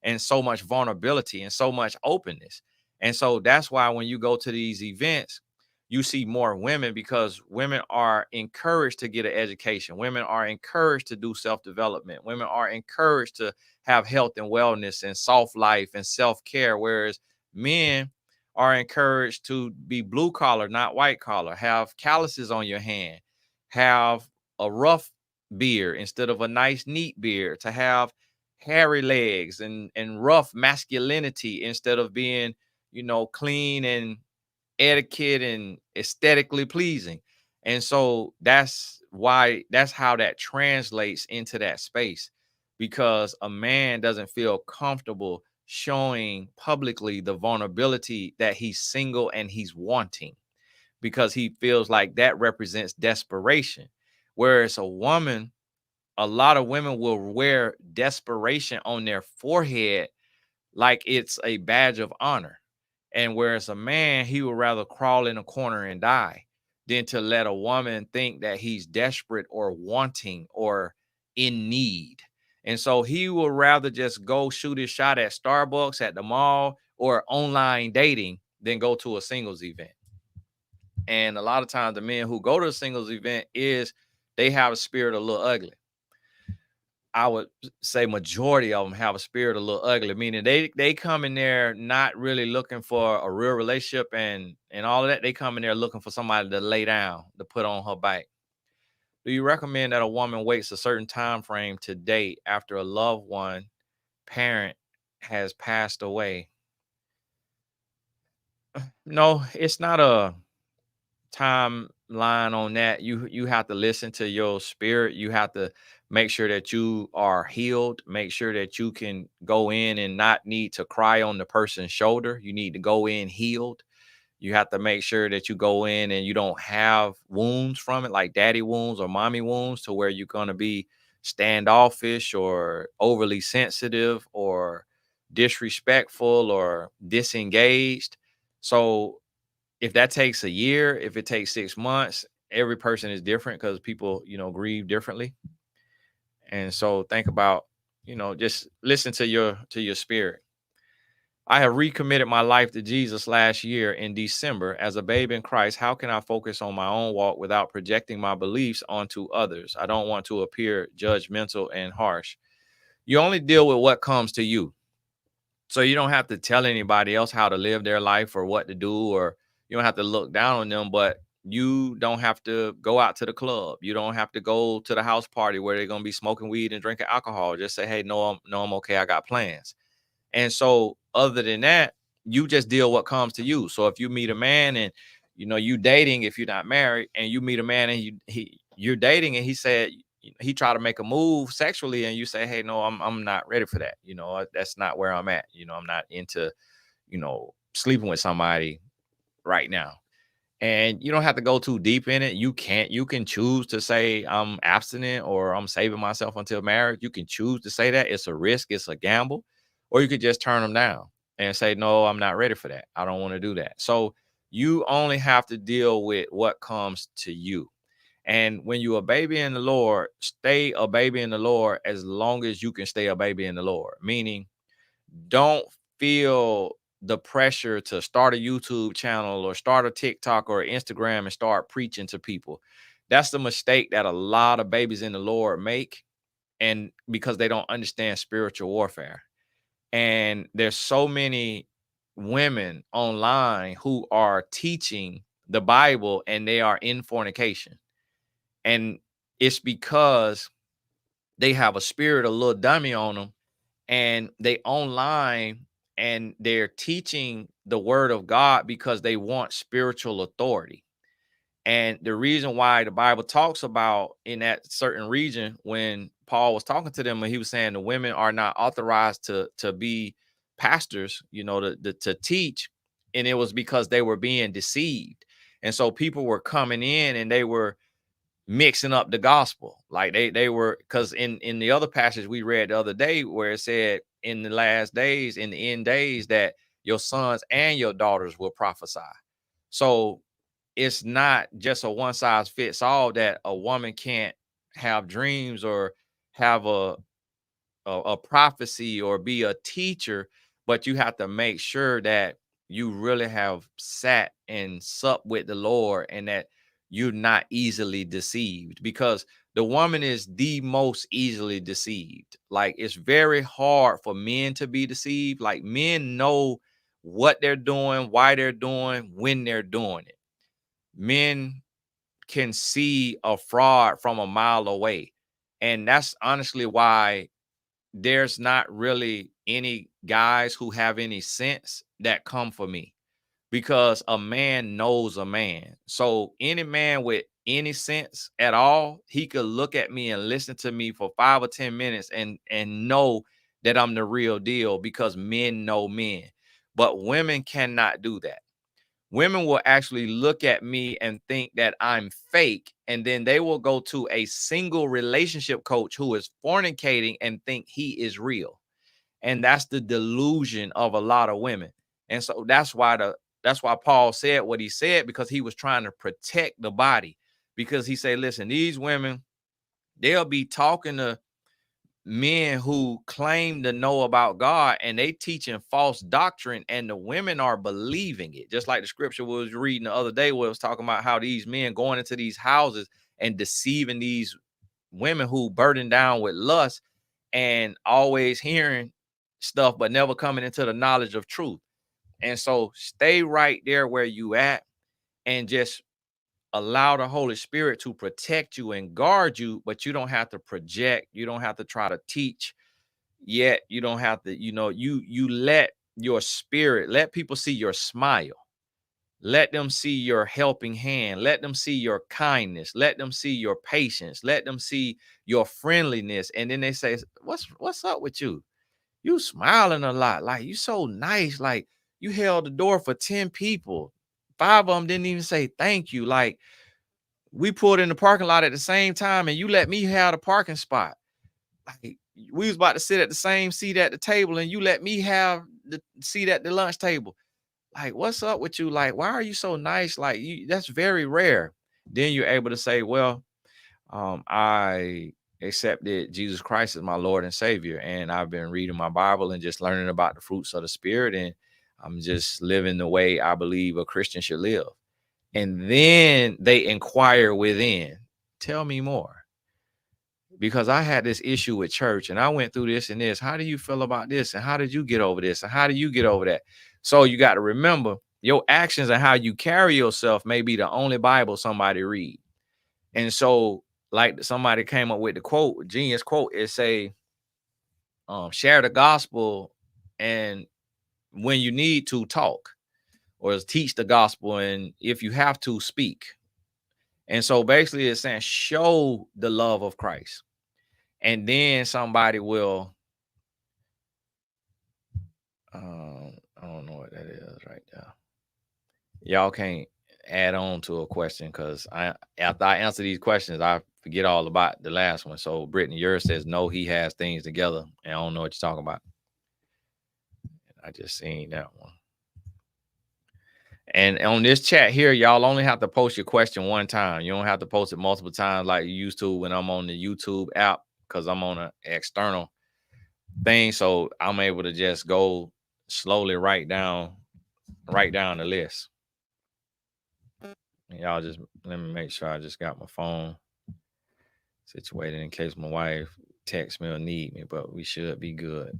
[SPEAKER 1] and so much vulnerability and so much openness. And so that's why when you go to these events, you see more women because women are encouraged to get an education. Women are encouraged to do self-development. Women are encouraged to have health and wellness and soft life and self-care. Whereas men are encouraged to be blue collar, not white collar, have calluses on your hand, have a rough beard instead of a nice, neat beard, to have hairy legs and rough masculinity instead of being, clean and etiquette and aesthetically pleasing. And so that's how that translates into that space, because a man doesn't feel comfortable showing publicly the vulnerability that he's single and he's wanting, because he feels like that represents desperation. Whereas a woman a lot of women will wear desperation on their forehead like it's a badge of honor. And whereas a man, he would rather crawl in a corner and die than to let a woman think that he's desperate or wanting or in need. And so he would rather just go shoot his shot at Starbucks, at the mall, or online dating than go to a singles event. And a lot of times the men who go to a singles event is they have a spirit a little ugly. I would say majority of them have a spirit a little ugly, meaning they come in there not really looking for a real relationship and all of that. They come in there looking for somebody to lay down, to put on her back. Do you recommend that a woman waits a certain time frame to date after a loved one parent has passed away? No, it's not a timeline on that. You have to listen to your spirit. You have to make sure that you are healed. Make sure that you can go in and not need to cry on the person's shoulder. You need to go in healed. You have to make sure that you go in and you don't have wounds from it, like daddy wounds or mommy wounds, to where you're going to be standoffish or overly sensitive or disrespectful or disengaged. So if that takes a year, if it takes 6 months, every person is different because people, grieve differently. And so think about, just listen to your spirit. I have recommitted my life to Jesus last year in December. As a babe in Christ, how can I focus on my own walk without projecting my beliefs onto others? I don't want to appear judgmental and harsh. You only deal with what comes to you. So you don't have to tell anybody else how to live their life or what to do, or you don't have to look down on them, but you don't have to go out to the club. You don't have to go to the house party where they're going to be smoking weed and drinking alcohol. Just say, hey, no, I'm okay. I got plans. And so other than that, you just deal what comes to you. So if you meet a man and you dating, if you're not married, and you meet a man and you're dating and he said he tried to make a move sexually and you say, hey, no, I'm not ready for that. That's not where I'm at. I'm not into, sleeping with somebody right now. And you don't have to go too deep in it. You can choose to say I'm abstinent or I'm saving myself until marriage. You can choose to say that. It's a risk, it's a gamble. Or you could just turn them down and say, no, I'm not ready for that. I don't want to do that. So you only have to deal with what comes to you. And when you're a baby in the Lord, stay a baby in the Lord as long as you can stay a baby in the Lord. Meaning, don't feel the pressure to start a YouTube channel or start a TikTok or Instagram and start preaching to people. That's the mistake that a lot of babies in the Lord make, and because they don't understand spiritual warfare. And there's so many women online who are teaching the Bible and they are in fornication. And it's because they have a spirit, a little dummy on them, and they online and they're teaching the word of God because they want spiritual authority. And the reason why the Bible talks about in that certain region, when Paul was talking to them and he was saying the women are not authorized to be pastors, to teach, and it was because they were being deceived. And so people were coming in and they were mixing up the gospel. Like they were, because in the other passage we read the other day where it said in the last days, in the end days, that your sons and your daughters will prophesy. So it's not just a one size fits all, that a woman can't have dreams or have a prophecy or be a teacher, but you have to make sure that you really have sat and supped with the Lord and that you're not easily deceived, because the woman is the most easily deceived. Like, it's very hard for men to be deceived. Like, men know what they're doing, why they're doing, when they're doing it. Men can see a fraud from a mile away. And that's honestly why there's not really any guys who have any sense that come for me, because a man knows a man. So any man with any sense at all, he could look at me and listen to me for 5 or 10 minutes and know that I'm the real deal, because men know men. But women cannot do that. Women will actually look at me and think that I'm fake, and then they will go to a single relationship coach who is fornicating and think he is real. And that's the delusion of a lot of women. And so that's why Paul said what he said, because he was trying to protect the body. Because he said, listen, these women, they'll be talking to men who claim to know about God, and they teaching false doctrine, and the women are believing it. Just like the scripture we was reading the other day, where it was talking about how these men going into these houses and deceiving these women who burden down with lust and always hearing stuff but never coming into the knowledge of truth. And so stay right there where you at, and just allow the Holy Spirit to protect you and guard you, but you don't have to project, you don't have to try to teach, yet you don't have to, you let your spirit, let people see your smile, let them see your helping hand, let them see your kindness, let them see your patience, let them see your friendliness. And then they say, what's up with you? You smiling a lot, like you so nice, like you held the door for 10 people, 5 of them didn't even say thank you. Like, we pulled in the parking lot at the same time and you let me have the parking spot. Like, we was about to sit at the same seat at the table and you let me have the seat at the lunch table. Like, what's up with you? Like, why are you so nice? Like, that's very rare. Then you're able to say, well, I accepted Jesus Christ as my Lord and Savior, and I've been reading my Bible and just learning about the fruits of the Spirit, and I'm just living the way I believe a Christian should live. And then they inquire within, tell me more. Because I had this issue with church and I went through this and this. How do you feel about this? And how did you get over this? And how do you get over that? So you got to remember, your actions and how you carry yourself may be the only Bible somebody read. And so, like somebody came up with the quote, genius quote, it say, share the gospel, and when you need to talk, or teach the gospel, and if you have to speak. And so basically it's saying show the love of Christ. And then somebody will I don't know what that is right there. Y'all can't add on to a question, because after I answer these questions, I forget all about the last one. So Brittany, yours says no, he has things together, and I don't know what you're talking about. I just seen that one. And on this chat here, y'all only have to post your question one time. You don't have to post it multiple times like you used to when I'm on the YouTube app, because I'm on an external thing. So I'm able to just go slowly write down the list. And y'all just let me make sure I just got my phone situated in case my wife texts me or need me, but we should be good.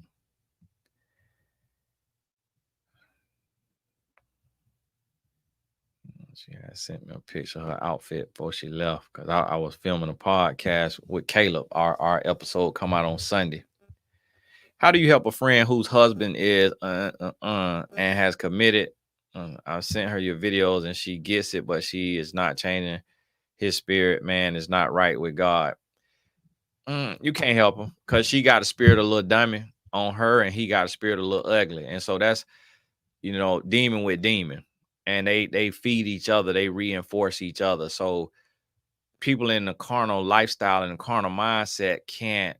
[SPEAKER 1] She had sent me a picture of her outfit before she left, because I was filming a podcast with Caleb. Our episode come out on Sunday. How do you help a friend whose husband is and has committed? I've sent her your videos and she gets it, but she is not changing. His spirit, man, is not right with God. You can't help him, because she got a spirit of a little dummy on her, and he got a spirit of a little ugly. And so that's, demon with demon. And they feed each other, they reinforce each other. So people in the carnal lifestyle and the carnal mindset can't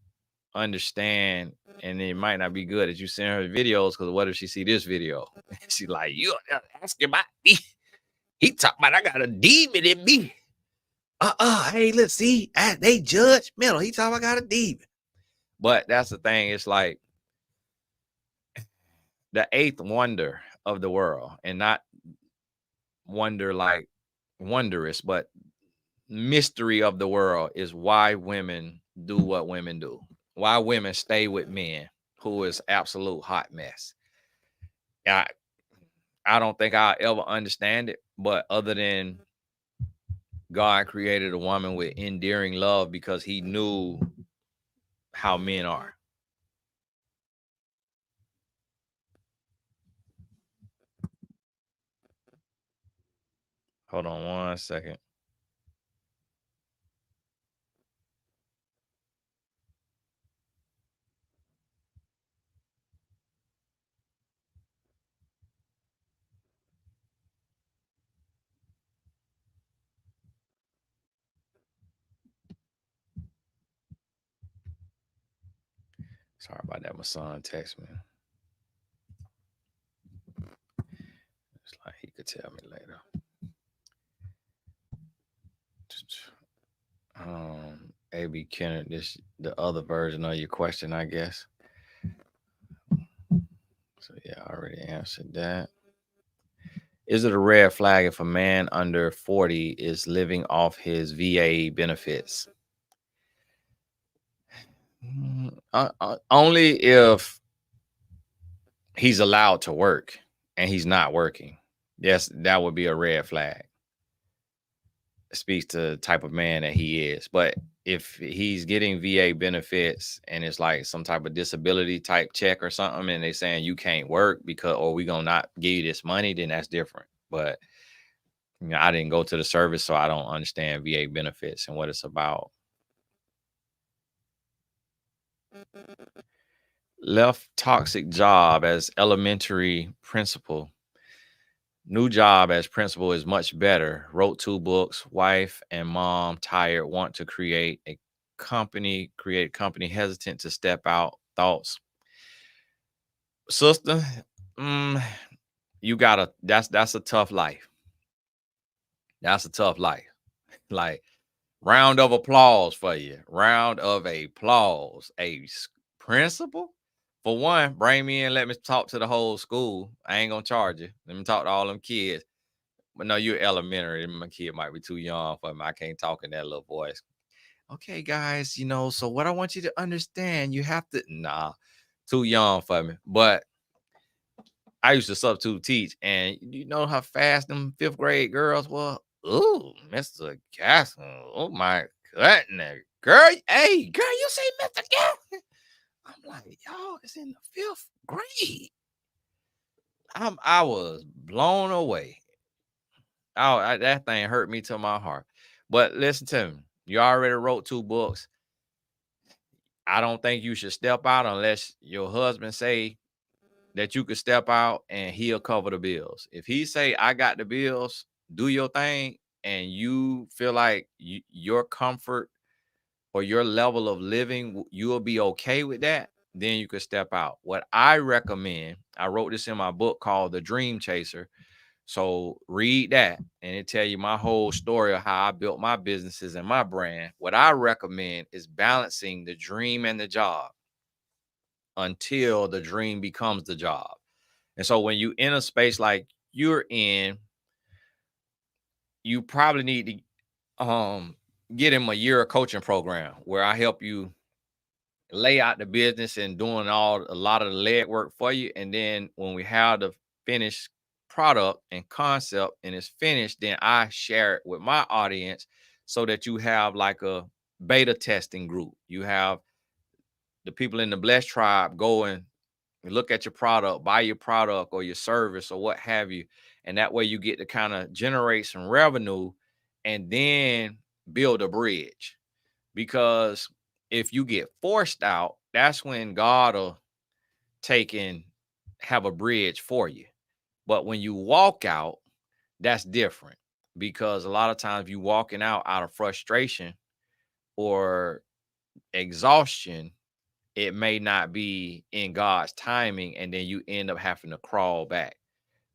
[SPEAKER 1] understand, and it might not be good as you send her videos, because what if she see this video? She like, you asking about me? He talking about I got a demon in me. Hey, let's see, they judgmental. He talking about I got a demon. But that's the thing. It's like the eighth wonder of the world, and not wonder like wondrous, but mystery of the world, is why women do what women do. Why women stay with men who is absolute hot mess. I I don't think I'll ever understand it, but other than God created a woman with endearing love because he knew how men are. Hold on one second. Sorry about that. My son text me. It's like he could tell me later. AB Kenneth, this the other version of your question, I guess. So yeah, I already answered that. Is it a red flag if a man under 40 is living off his VA benefits? Only if he's allowed to work and he's not working. Yes, that would be a red flag. It speaks to the type of man that he is. But if he's getting VA benefits and it's like some type of disability type check or something, and they saying you can't work because or we gonna not give you this money, then that's different. But I didn't go to the service, so I don't understand VA benefits and what it's about. Left toxic job as elementary principal. New job as principal is much better. Wrote 2 books. Wife and mom tired. Want to create a company. Create company. Hesitant to step out. Thoughts, sister. Mm, you gotta. That's a tough life. That's a tough life. Like round of applause for you. Round of applause. Principal. For one, bring me in. Let me talk to the whole school. I ain't gonna charge you. Let me talk to all them kids. But no, you're elementary. My kid might be too young for me. I can't talk in that little voice. Okay, guys, so what I want you to understand, you have to too young for me. But I used to substitute teach, and you know how fast them 5th grade girls were. Ooh, Mr. Gasson. Oh my goodness. Girl, hey, girl, you say Mr. Gasson? I'm like, y'all, it's in the 5th grade. I was blown away. Oh, that thing hurt me to my heart. But listen to me. You already wrote 2 books. I don't think you should step out unless your husband say that you could step out and he'll cover the bills. If he say, I got the bills, do your thing, and you feel like your comfort or your level of living, you'll be okay with that, then you could step out. What I recommend, I wrote this in my book called The Dream Chaser. So read that and it tell you my whole story of how I built my businesses and my brand. What I recommend is balancing the dream and the job until the dream becomes the job. And so when you in a space like you're in, you probably need to get him a year of coaching program where I help you lay out the business and doing a lot of the leg work for you. And then when we have the finished product and concept and it's finished, then I share it with my audience so that you have like a beta testing group. You have the people in the Blessed Tribe go and look at your product, buy your product or your service or what have you. And that way you get to kind of generate some revenue and then build a bridge. Because if you get forced out, that's when God will take and have a bridge for you. But when you walk out, that's different because a lot of times you walking out of frustration or exhaustion, it may not be in God's timing, and then you end up having to crawl back.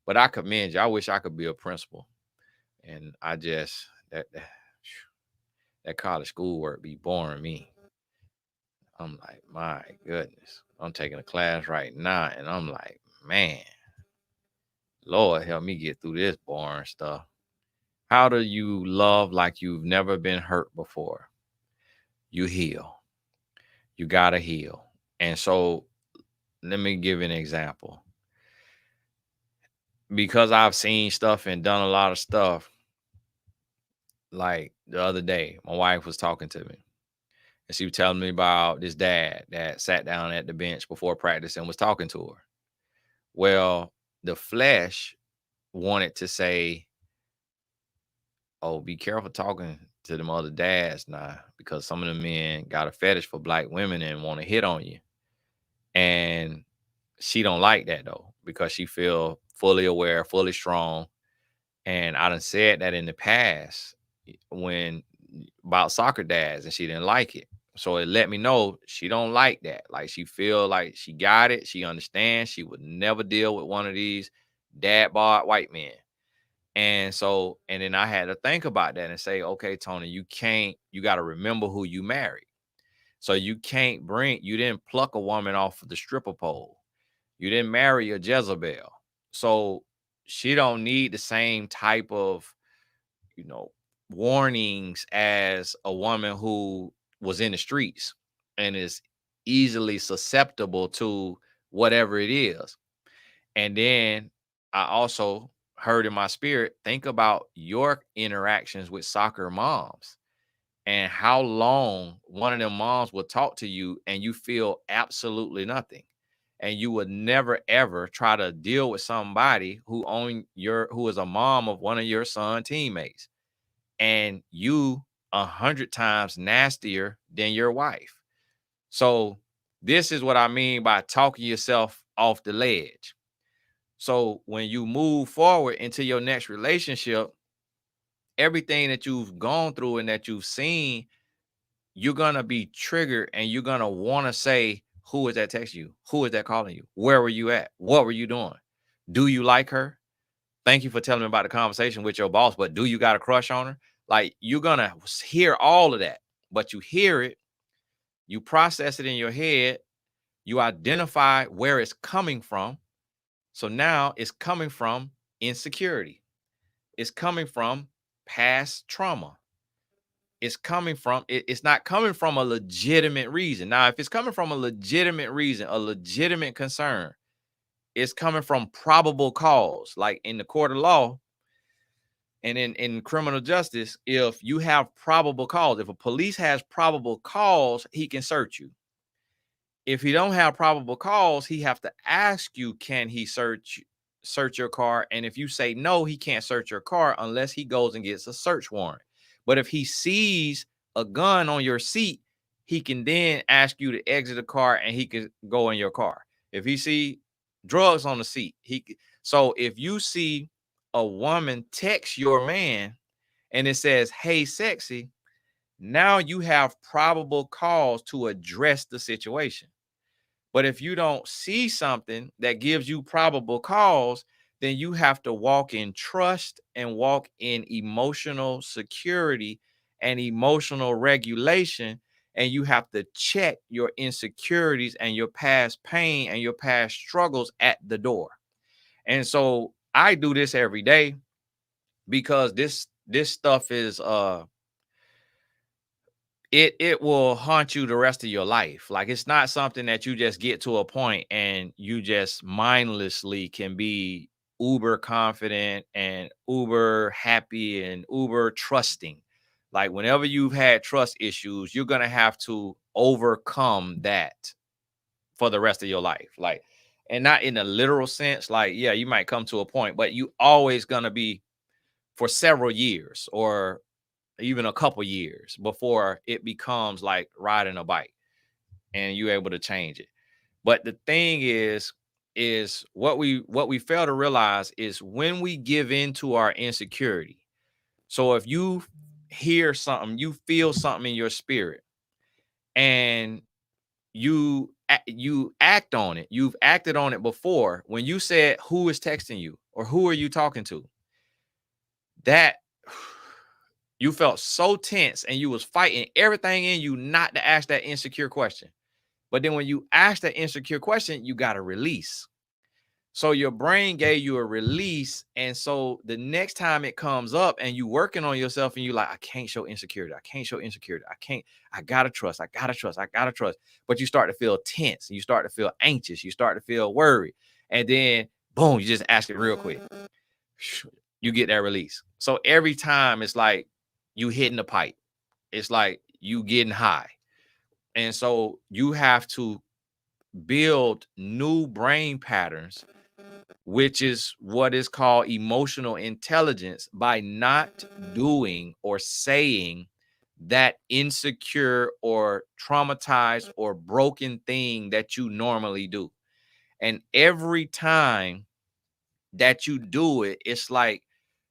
[SPEAKER 1] But I commend you. I wish I could be a principal. And I just that college schoolwork be boring me. I'm like, my goodness. I'm taking a class right now, and I'm like, man, Lord help me get through this boring stuff. How do you love like you've never been hurt before? You heal. You gotta heal. And so let me give you an example. Because I've seen stuff and done a lot of stuff, like the other day, my wife was talking to me and she was telling me about this dad that sat down at the bench before practice and was talking to her. Well, the flesh wanted to say, oh, be careful talking to them other dads now, because some of the men got a fetish for black women and want to hit on you. And she don't like that though, because she feel fully aware, fully strong. And I done said that in the past when about soccer dads, and she didn't like it. So it let me know she don't like that. Like she feel like she got it. She understands. She would never deal with one of these dad bod white men. And so, and then I had to think about that and say, okay, Tony, you got to remember who you married. So you you didn't pluck a woman off of the stripper pole. You didn't marry a Jezebel. So she don't need the same type of, you know, warnings as a woman who was in the streets and is easily susceptible to whatever it is. And then I also heard in my spirit, think about your interactions with soccer moms and how long one of them moms will talk to you and you feel absolutely nothing. And you would never ever try to deal with somebody who is a mom of one of your son teammates, and you 100 times nastier than your wife. So this is what I mean by talking yourself off the ledge. So when you move forward into your next relationship, everything that you've gone through and that you've seen, you're gonna be triggered and you're gonna want to say, who is that texting you? Who is that calling you? Where were you at? What were you doing? Do you like her? Thank you for telling me about the conversation with your boss, but do you got a crush on her? Like, you're gonna hear all of that, but you hear it, you process it in your head, you identify where it's coming from. So now it's coming from insecurity. It's coming from past trauma. It's not coming from a legitimate reason. Now, if it's coming from a legitimate reason, a legitimate concern, it's coming from probable cause. Like in the court of law and in criminal justice, if you have probable cause, if a police has probable cause, he can search you. If he don't have probable cause, he have to ask you, can he search your car? And if you say no, he can't search your car unless he goes and gets a search warrant. But if he sees a gun on your seat, he can then ask you to exit the car and he can go in your car. If he see drugs on the seat, so if you see a woman text your man and it says, "Hey, sexy," now you have probable cause to address the situation. But if you don't see something that gives you probable cause, then you have to walk in trust and walk in emotional security and emotional regulation. And you have to check your insecurities and your past pain and your past struggles at the door. And so I do this every day because this stuff is it will haunt you the rest of your life. Like, it's not something that you just get to a point and you just mindlessly can be uber confident and uber happy and uber trusting. Like, whenever you've had trust issues, you're going to have to overcome that for the rest of your life. Like, and not in a literal sense, like, yeah, you might come to a point, but you always going to be for several years or even a couple years before it becomes like riding a bike and you're able to change it. But the thing is what we fail to realize is when we give in to our insecurity. So if you hear something, you feel something in your spirit, and you act on it. You've acted on it before. When you said, who is texting you or who are you talking to? That you felt so tense and you was fighting everything in you not to ask that insecure question. But then when you ask that insecure question, you got a release. So your brain gave you a release. And so the next time it comes up and you working on yourself and you like, I can't show insecurity. I can't show insecurity. I gotta trust. I gotta trust. I gotta trust. But you start to feel tense and you start to feel anxious. You start to feel worried. And then boom, you just ask it real quick. You get that release. So every time it's like you hitting the pipe. It's like you getting high. And so you have to build new brain patterns, which is what is called emotional intelligence, by not doing or saying that insecure or traumatized or broken thing that you normally do. And every time that you do it, it's like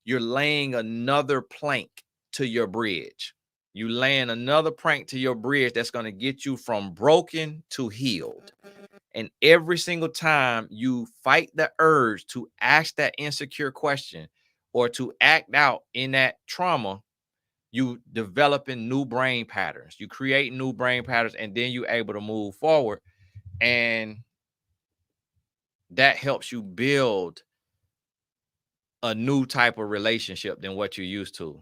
[SPEAKER 1] you're laying another plank to your bridge. You laying another prank to your bridge that's going to get you from broken to healed. And every single time you fight the urge to ask that insecure question or to act out in that trauma, you developing new brain patterns. You create new brain patterns, and then you're able to move forward. And that helps you build a new type of relationship than what you're used to.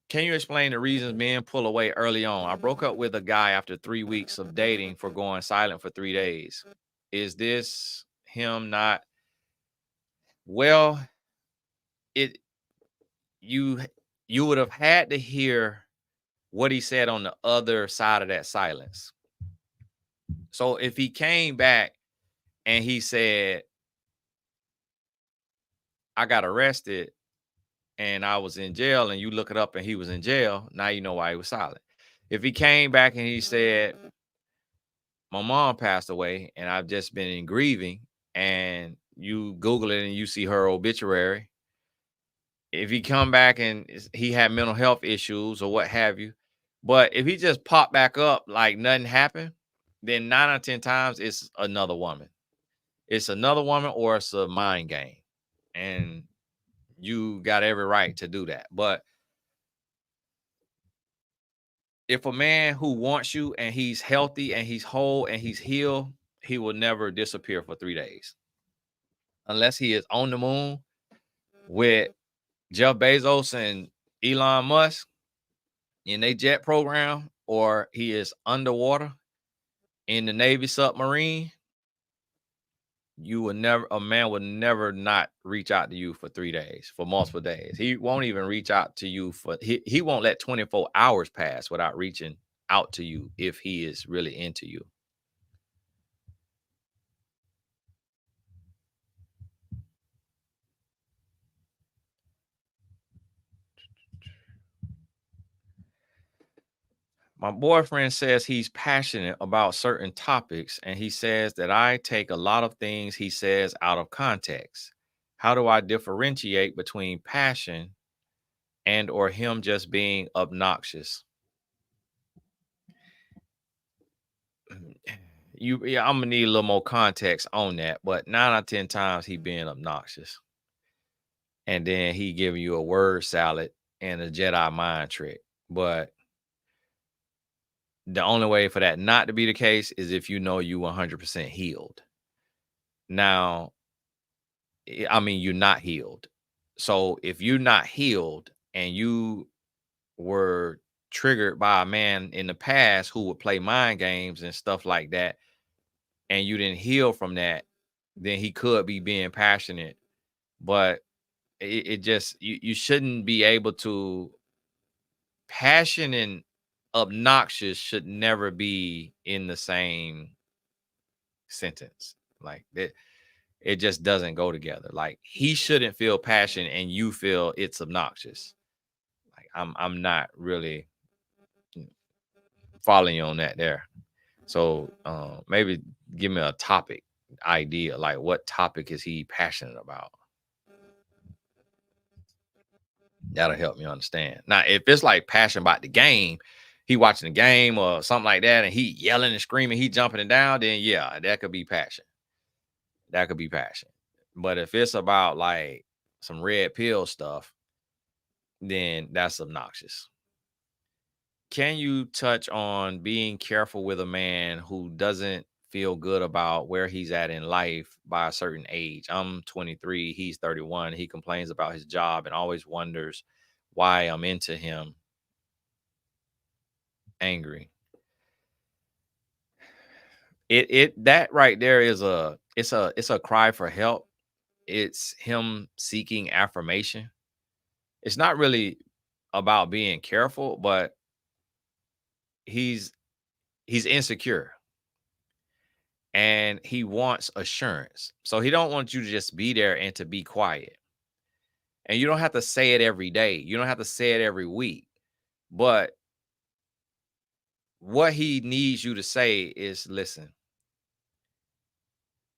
[SPEAKER 1] Can you explain the reasons men pull away early on? I broke up with a guy after 3 weeks of dating for going silent for 3 days. Is this him not? Well, it you you would have had to hear what he said on the other side of that silence. So if he came back and he said, I got arrested and I was in jail, and you look it up and he was in jail, now you know why he was silent. If he came back and he said, my mom passed away and I've just been in grieving, and you Google it and you see her obituary, if he come back and he had mental health issues or what have you, but if he just popped back up like nothing happened, then 9 out of 10 times it's another woman. It's another woman or it's a mind game. And you got every right to do that. But if a man who wants you and he's healthy and he's whole and he's healed, he will never disappear for 3 days. Unless he is on the moon with Jeff Bezos and Elon Musk in a jet program, or he is underwater in the Navy submarine, a man would never not reach out to you for 3 days, for multiple days. He won't even reach out to you he won't let 24 hours pass without reaching out to you if he is really into you. My boyfriend says he's passionate about certain topics, and he says that I take a lot of things he says out of context. How do I differentiate between passion and or him just being obnoxious? Yeah, I'm gonna need a little more context on that, but 9 out of 10 times he being obnoxious, and then he giving you a word salad and a Jedi mind trick. But the only way for that not to be the case is if you know you 100% healed. Now, I mean, you're not healed. So if you're not healed and you were triggered by a man in the past who would play mind games and stuff like that, and you didn't heal from that, then he could be being passionate. But it just you shouldn't be able to. Passion and obnoxious should never be in the same sentence. Like it just doesn't go together. Like he shouldn't feel passion and you feel it's obnoxious. Like I'm not really following you on that there. So maybe give me a topic idea. Like what topic is he passionate about? That'll help me understand. Now, if it's like passion about the game, he watching the game or something like that, and he yelling and screaming, he jumping and down, then yeah, that could be passion. That could be passion. But if it's about like some red pill stuff, then that's obnoxious. Can you touch on being careful with a man who doesn't feel good about where he's at in life by a certain age? I'm 23, he's 31. He complains about his job and always wonders why I'm into him. Angry. It that right there is it's a cry for help. It's him seeking affirmation. It's not really about being careful, but he's he's insecure and he wants assurance. So he don't want you to just be there and to be quiet. And you don't have to say it every day. You don't have to say it every week. But what he needs you to say is, listen,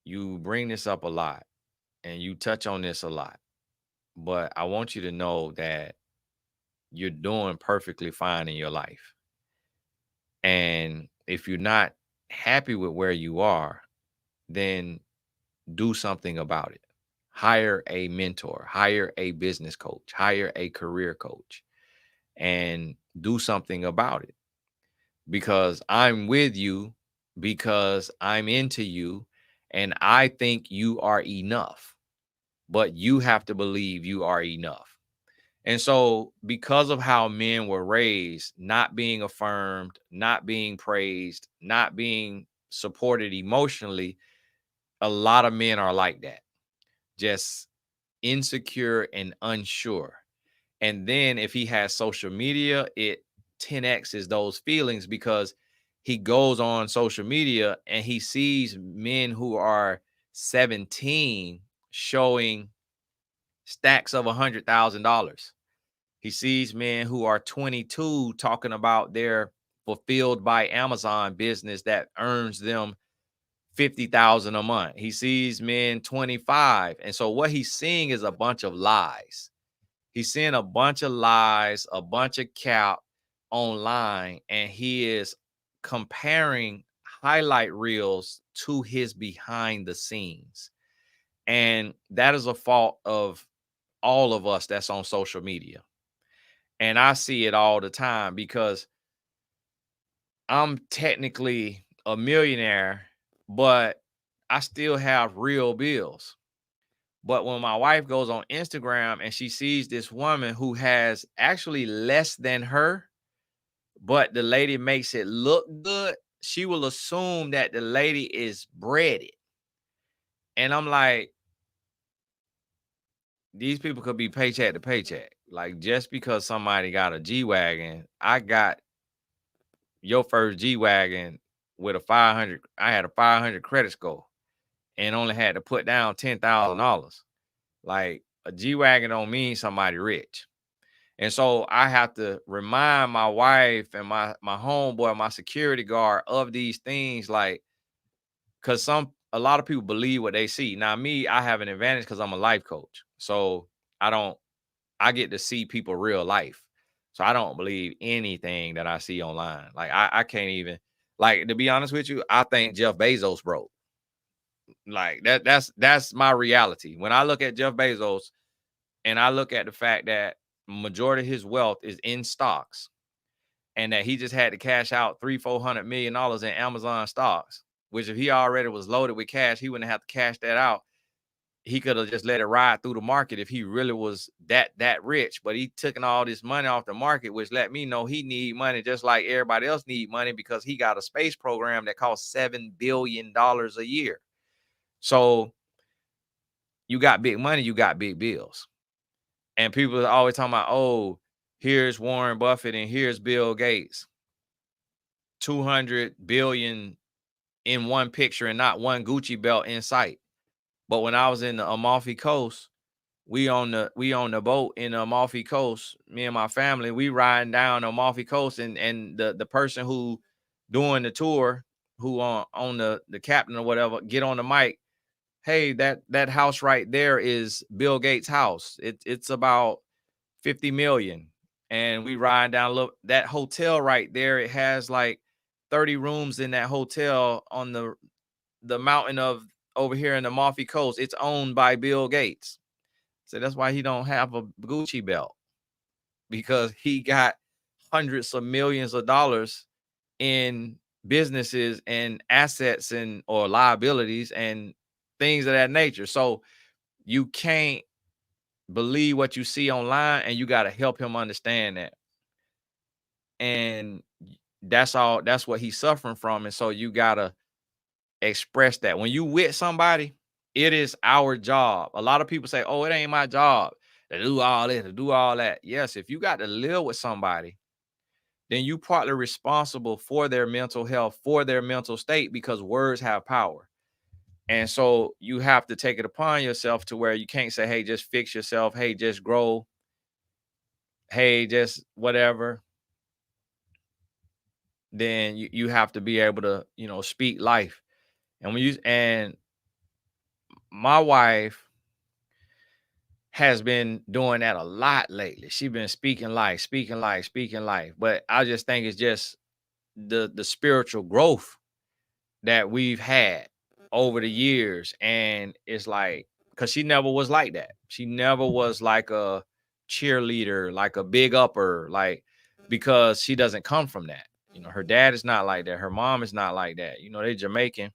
[SPEAKER 1] you bring this up a lot and you touch on this a lot. But I want you to know that you're doing perfectly fine in your life. And if you're not happy with where you are, then do something about it. Hire a mentor, hire a business coach, hire a career coach, and do something about it. Because I'm with you, because I'm into you, and I think you are enough. But you have to believe you are enough. And so, because of how men were raised, not being affirmed, not being praised, not being supported emotionally, a lot of men are like that, just insecure and unsure. And then, if he has social media, it 10x's those feelings because he goes on social media and he sees men who are 17 showing stacks of $100,000. He sees men who are 22 talking about their fulfilled by Amazon business that earns them 50,000 a month. He sees men 25. And so what he's seeing is a bunch of lies. He's seeing a bunch of lies, a bunch of cap online, and he is comparing highlight reels to his behind the scenes. And that is a fault of all of us that's on social media. And I see it all the time because I'm technically a millionaire, but I still have real bills. But when my wife goes on Instagram and she sees this woman who has actually less than her, but the lady makes it look good, she will assume that the lady is breaded. And I'm like, these people could be paycheck to paycheck. Like, just because somebody got a G Wagon, I got your first G Wagon with a 500. I had a 500 credit score and only had to put down $10,000. Like, a G Wagon don't mean somebody rich. And so I have to remind my wife and my homeboy, my security guard of these things, like, because a lot of people believe what they see. Now, me, I have an advantage because I'm a life coach. So I don't I get to see people real life. So I don't believe anything that I see online. Like, I can't even, like, to be honest with you, I think Jeff Bezos broke. Like, that's my reality. When I look at Jeff Bezos and I look at the fact that majority of his wealth is in stocks and that he just had to cash out 300-400 million dollars in Amazon stocks, which if he already was loaded with cash, he wouldn't have to cash that out. He could have just let it ride through the market if he really was that rich. But he took all this money off the market, which let me know he need money just like everybody else need money because he got a space program that costs $7 billion a year. So you got big money, you got big bills. And people are always talking about, oh, here's Warren Buffett and here's Bill Gates. 200 billion in one picture and not one Gucci belt in sight. But when I was in the Amalfi Coast, we on the boat in the Amalfi Coast, me and my family, we riding down the Amalfi Coast, and the person who doing the tour, who on the captain or whatever, get on the mic. Hey, that house right there is Bill Gates' house. It's about 50 million. And we ride down, look, that hotel right there, it has like 30 rooms in that hotel on the mountain of over here in the Amalfi Coast. It's owned by Bill Gates. So that's why he don't have a Gucci belt, because he got hundreds of millions of dollars in businesses and assets and or liabilities and things of that nature. So you can't believe what you see online, and you got to help him understand that. And that's what he's suffering from. And so you got to express that. When you with somebody, it is our job. A lot of people say, oh, it ain't my job to do all this, to do all that. Yes, if you got to live with somebody, then you partly responsible for their mental health, for their mental state, because words have power. And so you have to take it upon yourself to where you can't say, hey, just fix yourself. Hey, just grow. Hey, just whatever. Then you have to be able to, speak life. And my wife has been doing that a lot lately. She's been speaking life, speaking life, speaking life. But I just think it's just the spiritual growth that we've had over the years. And it's like, because she never was like that. She never was like a cheerleader, like a big upper, like, because she doesn't come from that. You know, her dad is not like that. Her mom is not like that. You know, they're Jamaican.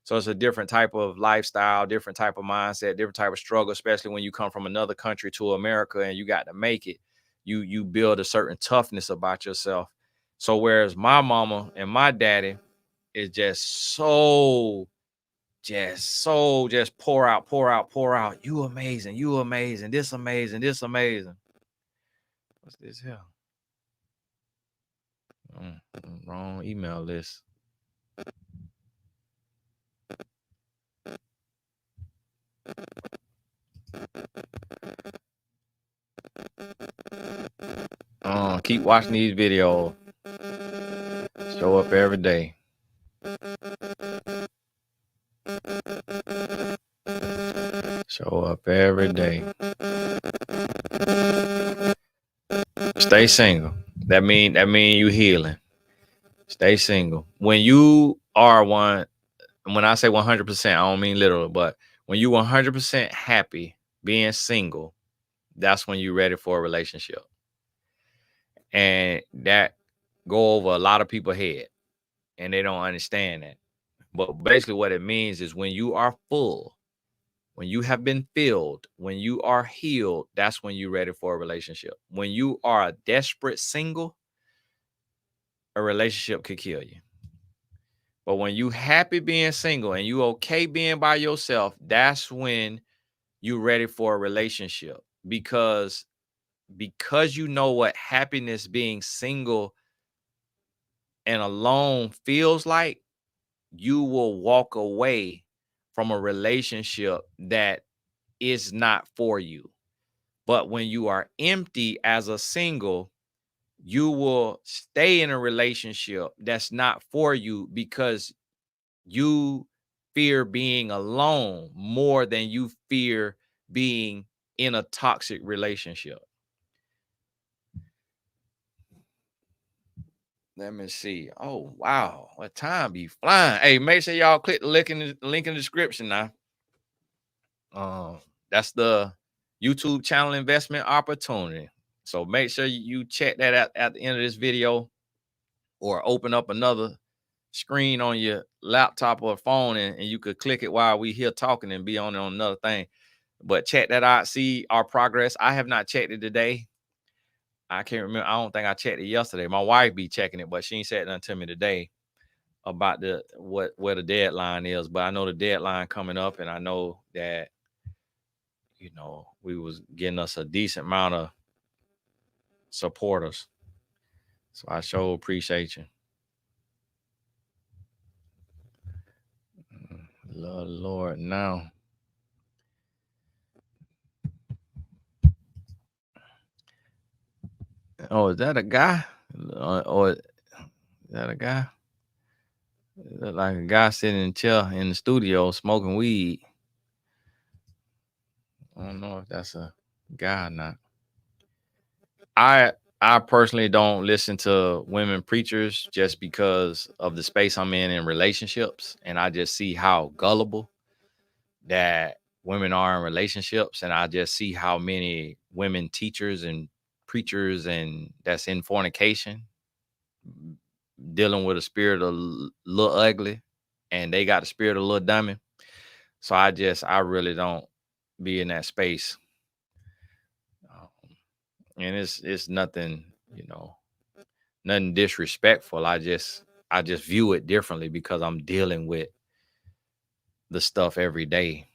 [SPEAKER 1] So it's a different type of lifestyle, different type of mindset, different type of struggle, especially when you come from another country to America and you got to make it. You build a certain toughness about yourself. So whereas my mama and my daddy is just pour out, pour out, pour out. You amazing, you amazing, this amazing, this amazing. What's this here? Wrong email list. Keep watching these videos. Show up every day. Show up every day. Stay single. That mean you healing. Stay single. When you are when I say 100%, I don't mean literal, but when you 100% happy being single, that's when you're ready for a relationship. And that go over a lot of people's head, and they don't understand that. But basically what it means is when you are full, when you have been filled, when you are healed, that's when you're ready for a relationship. When you are a desperate single, a relationship could kill you. But when you happy being single and you okay being by yourself, that's when you're ready for a relationship. Because you know what happiness being single and alone feels like, you will walk away from a relationship that is not for you. But when you are empty as a single, you will stay in a relationship that's not for you because you fear being alone more than you fear being in a toxic relationship. Let me see. Oh, wow. What time be flying? Hey, make sure y'all click the link in the description now. That's the YouTube channel investment opportunity. So make sure you check that out at the end of this video, or open up another screen on your laptop or phone, and you could click it while we here talking and be on another thing. But check that out. See our progress. I have not checked it today. I can't remember. I don't think I checked it yesterday. My wife be checking it, but she ain't said nothing to me today about where the deadline is. But I know the deadline coming up, and I know that, you know, we was getting us a decent amount of supporters. So I sure appreciate you. Lord now. Oh, is that a guy? Or is that a guy? Look like a guy sitting in a chair in the studio smoking weed. I don't know if that's a guy or not. I personally don't listen to women preachers just because of the space I'm in relationships, and I just see how gullible that women are in relationships, and I just see how many women teachers and preachers and that's in fornication, dealing with a spirit of little ugly, and they got the spirit of little dummy. So I really don't be in that space. And it's nothing, you know, nothing disrespectful. I just view it differently because I'm dealing with the stuff every day.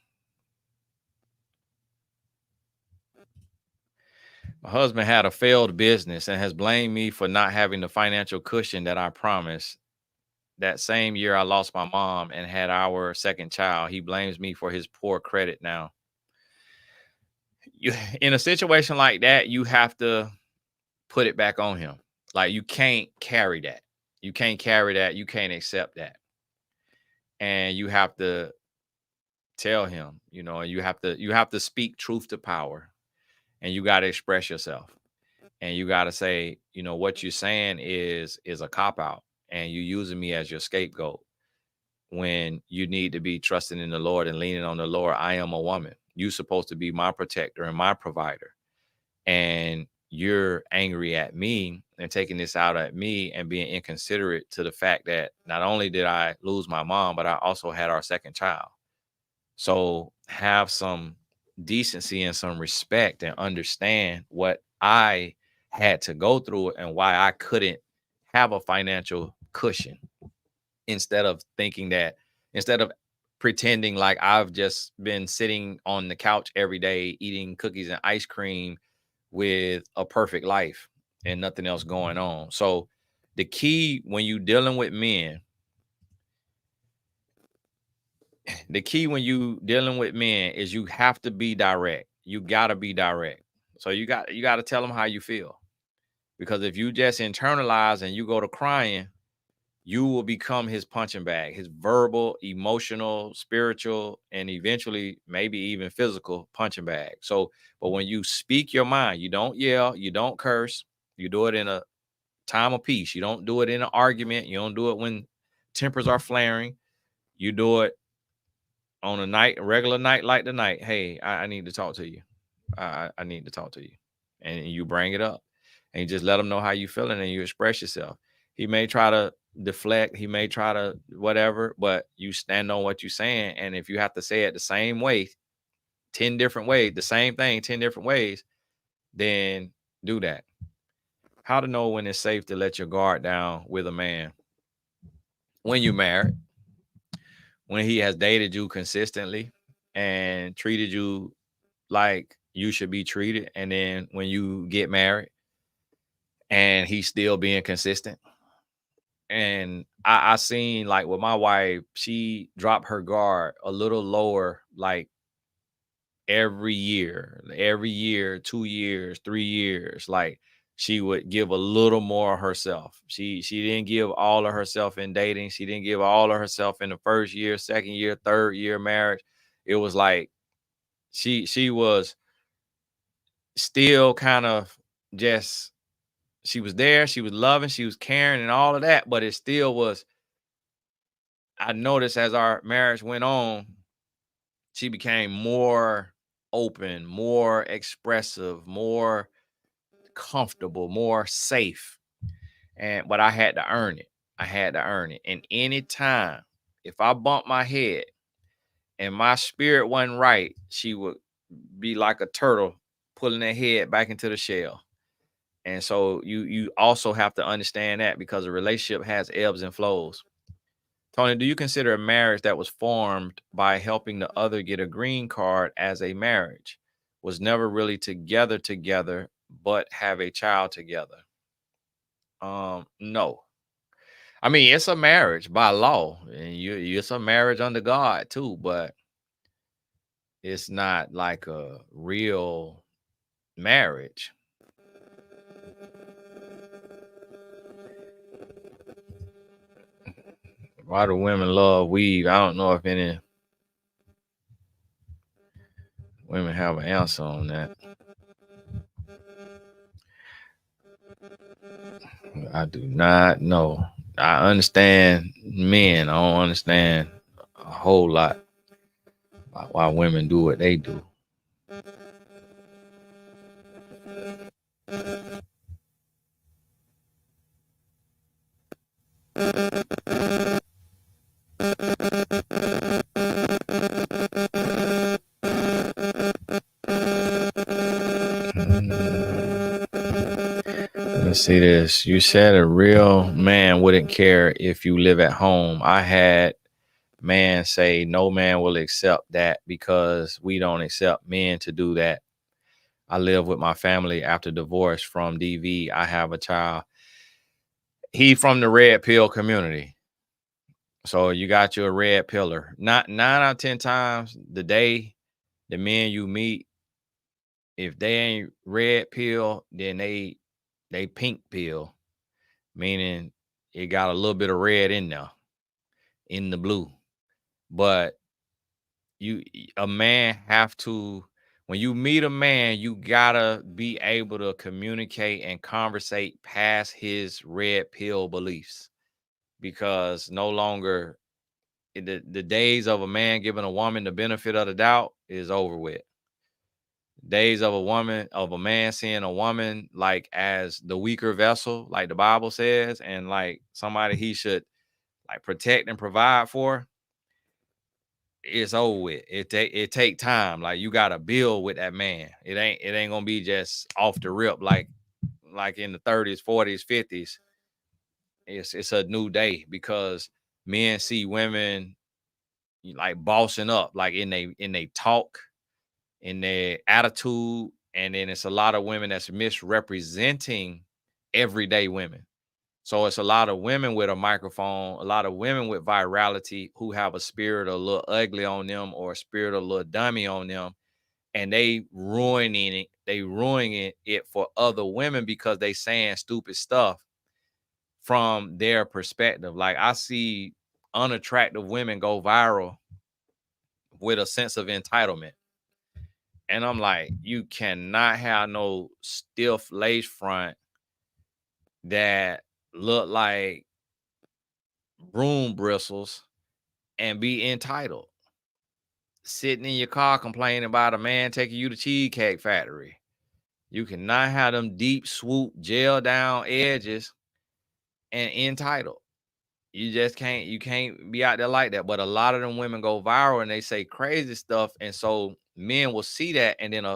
[SPEAKER 1] My husband had a failed business and has blamed me for not having the financial cushion that I promised. That same year, I lost my mom and had our second child. He blames me for his poor credit now. In a situation like that, you have to put it back on him. Like, you can't carry that. You can't carry that. You can't accept that. And you have to tell him, you know, you have to speak truth to power. and you got to express yourself, and you got to say, what you're saying is a cop out, and you using me as your scapegoat when you need to be trusting in the Lord and leaning on the Lord. I am a woman. You're supposed to be my protector and my provider. And you're angry at me and taking this out at me and being inconsiderate to the fact that not only did I lose my mom, but I also had our second child. So have some decency and some respect and understand what I had to go through and why I couldn't have a financial cushion, instead of thinking that, instead of pretending like I've just been sitting on the couch every day eating cookies and ice cream with a perfect life and nothing else going on. So the key when you dealing with men, is you have to be direct. You got to be direct. So you got to tell them how you feel. Because if you just internalize and you go to crying, you will become his punching bag, his verbal, emotional, spiritual, and eventually maybe even physical punching bag. So, but when you speak your mind, you don't yell, you don't curse, you do it in a time of peace. You don't do it in an argument. You don't do it when tempers are flaring. You do it on a regular night like tonight. Hey, I need to talk to you. I need to talk to you. And you bring it up and you just let him know how you feeling and you express yourself. He may try to deflect, he may try to whatever, but you stand on what you're saying. And if you have to say it the same way, 10 different ways, the same thing, 10 different ways, then do that. How to know when it's safe to let your guard down with a man? When you're married, when he has dated you consistently and treated you like you should be treated. And then when you get married and he's still being consistent. And I seen, like, with my wife, she dropped her guard a little lower, like every year, 2 years, 3 years. Like, she would give a little more of herself. She didn't give all of herself in dating. She didn't give all of herself in the first year, second year, third year marriage. It was like she was still kind of just, she was there, she was loving, she was caring and all of that, but it still was. I noticed as our marriage went on, she became more open, more expressive, more comfortable, more safe. And but I had to earn it. I had to earn it. And anytime if I bumped my head and my spirit wasn't right, she would be like a turtle pulling her head back into the shell. And so you also have to understand that, because a relationship has ebbs and flows. Tony, do you consider a marriage that was formed by helping the other get a green card as a marriage? Was never really together, but have a child together? No. I mean, it's a marriage by law, and it's a marriage under God too, but it's not like a real marriage. Why do women love weave? I don't know if any women have an answer on that. I do not know. I understand men. I don't understand a whole lot about why women do what they do. Let's see this. You said a real man wouldn't care if you live at home. I had man say no man will accept that because we don't accept men to do that. I live with my family after divorce from DV. I have a child. He from the red pill community. So you got your red pillar. Not 9 out of 10 times the men you meet, if they ain't red pill, then they pink pill, meaning it got a little bit of red in there, in the blue. But a man have to, when you meet a man, you gotta be able to communicate and conversate past his red pill beliefs, because no longer the days of a man giving a woman the benefit of the doubt is over with. Days of a man seeing a woman like as the weaker vessel, like the Bible says, and like somebody he should like protect and provide for, it's over with. It take time. Like you gotta build with that man. It ain't gonna be just off the rip like in the 30s, 40s, 50s. It's a new day because men see women like bossing up, like in they talk, in their attitude, and then it's a lot of women that's misrepresenting everyday women. So it's a lot of women with a microphone, a lot of women with virality who have a spirit a little ugly on them or a spirit a little dummy on them, and they ruining it. They ruining it for other women because they saying stupid stuff from their perspective. Like I see unattractive women go viral with a sense of entitlement. And I'm like, you cannot have no stiff lace front that look like broom bristles and be entitled. Sitting in your car complaining about a man taking you to Cheesecake Factory. You cannot have them deep swoop gel down edges and entitled. You can't be out there like that. But a lot of them women go viral and they say crazy stuff. And so men will see that and then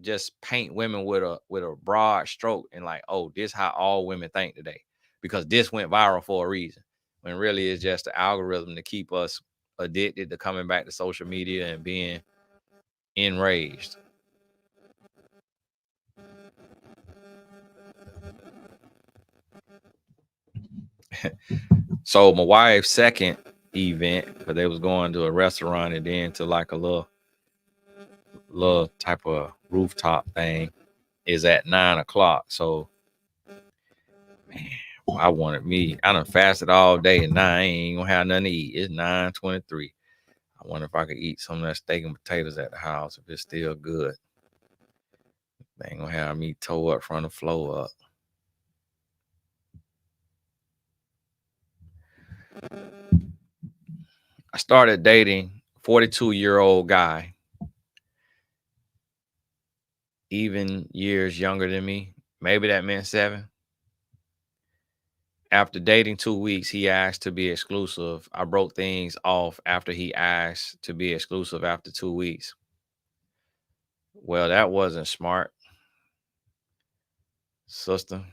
[SPEAKER 1] just paint women with a broad stroke and like, oh, this how all women think today. Because this went viral for a reason. When really it's just the algorithm to keep us addicted to coming back to social media and being enraged. So my wife's second event, because they was going to a restaurant and then to like a little type of rooftop thing, is at 9 o'clock. So man, I wanted me. I done fasted all day and now I ain't gonna have nothing to eat. It's 9:23. I wonder if I could eat some of that steak and potatoes at the house if it's still good. They ain't gonna have me toe up from the floor up. I started dating 42-year-old guy, even years younger than me. Maybe that meant 7. After dating 2 weeks, he asked to be exclusive. I broke things off after he asked to be exclusive after 2 weeks. Well, that wasn't smart, sister.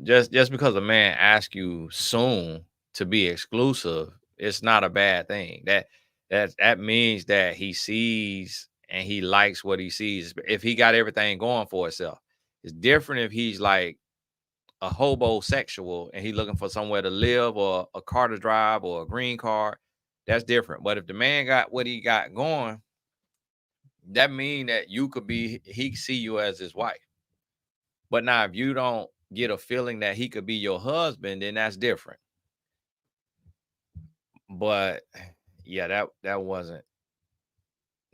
[SPEAKER 1] Just because a man asks you soon to be exclusive, it's not a bad thing. That means that he sees and he likes what he sees. If he got everything going for himself, it's different if he's like a hobosexual and he looking for somewhere to live or a car to drive or a green card. That's different. But if the man got what he got going, that mean that he could see you as his wife. But now if you don't get a feeling that he could be your husband, then that's different. But yeah, that wasn't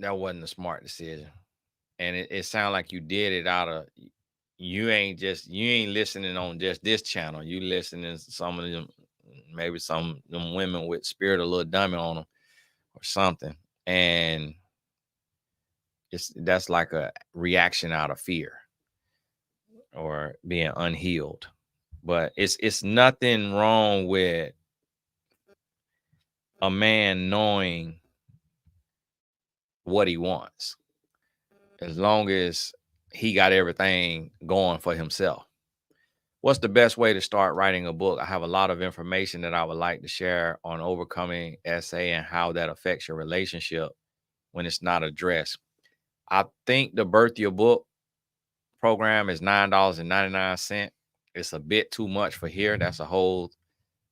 [SPEAKER 1] a smart decision. And it sounded like you did it out of you ain't listening on just this channel. You listening to some of them, maybe some of them women with spirit a little dummy on them or something. And that's like a reaction out of fear or being unhealed. But it's nothing wrong with a man knowing what he wants as long as he got everything going for himself. What's the best way to start writing a book? I have a lot of information that I would like to share on overcoming SA and how that affects your relationship when it's not addressed. I think the Birth Your Book program is $9.99. It's a bit too much for here. That's a whole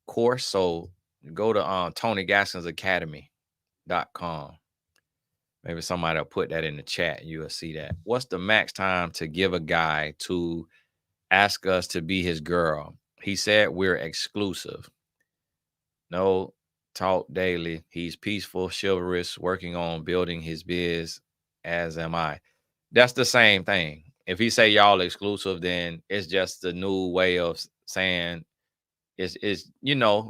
[SPEAKER 1] course. So go to TonyGaskinsAcademy.com. Maybe somebody will put that in the chat. You will see that. What's the max time to give a guy to ask us to be his girl? He said we're exclusive. No, talk daily. He's peaceful, chivalrous, working on building his biz. as am I. That's the same thing. If he say y'all exclusive, then it's just a new way of saying it's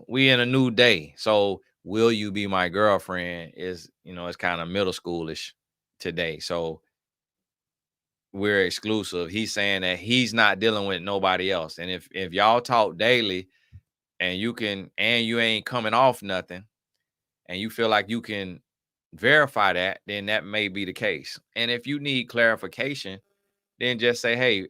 [SPEAKER 1] we in a new day. So will you be my girlfriend is it's kind of middle schoolish today. So we're exclusive. He's saying that he's not dealing with nobody else. And if y'all talk daily and you ain't coming off nothing and you feel like you can verify that, then that may be the case. And if you need clarification, then just say, hey,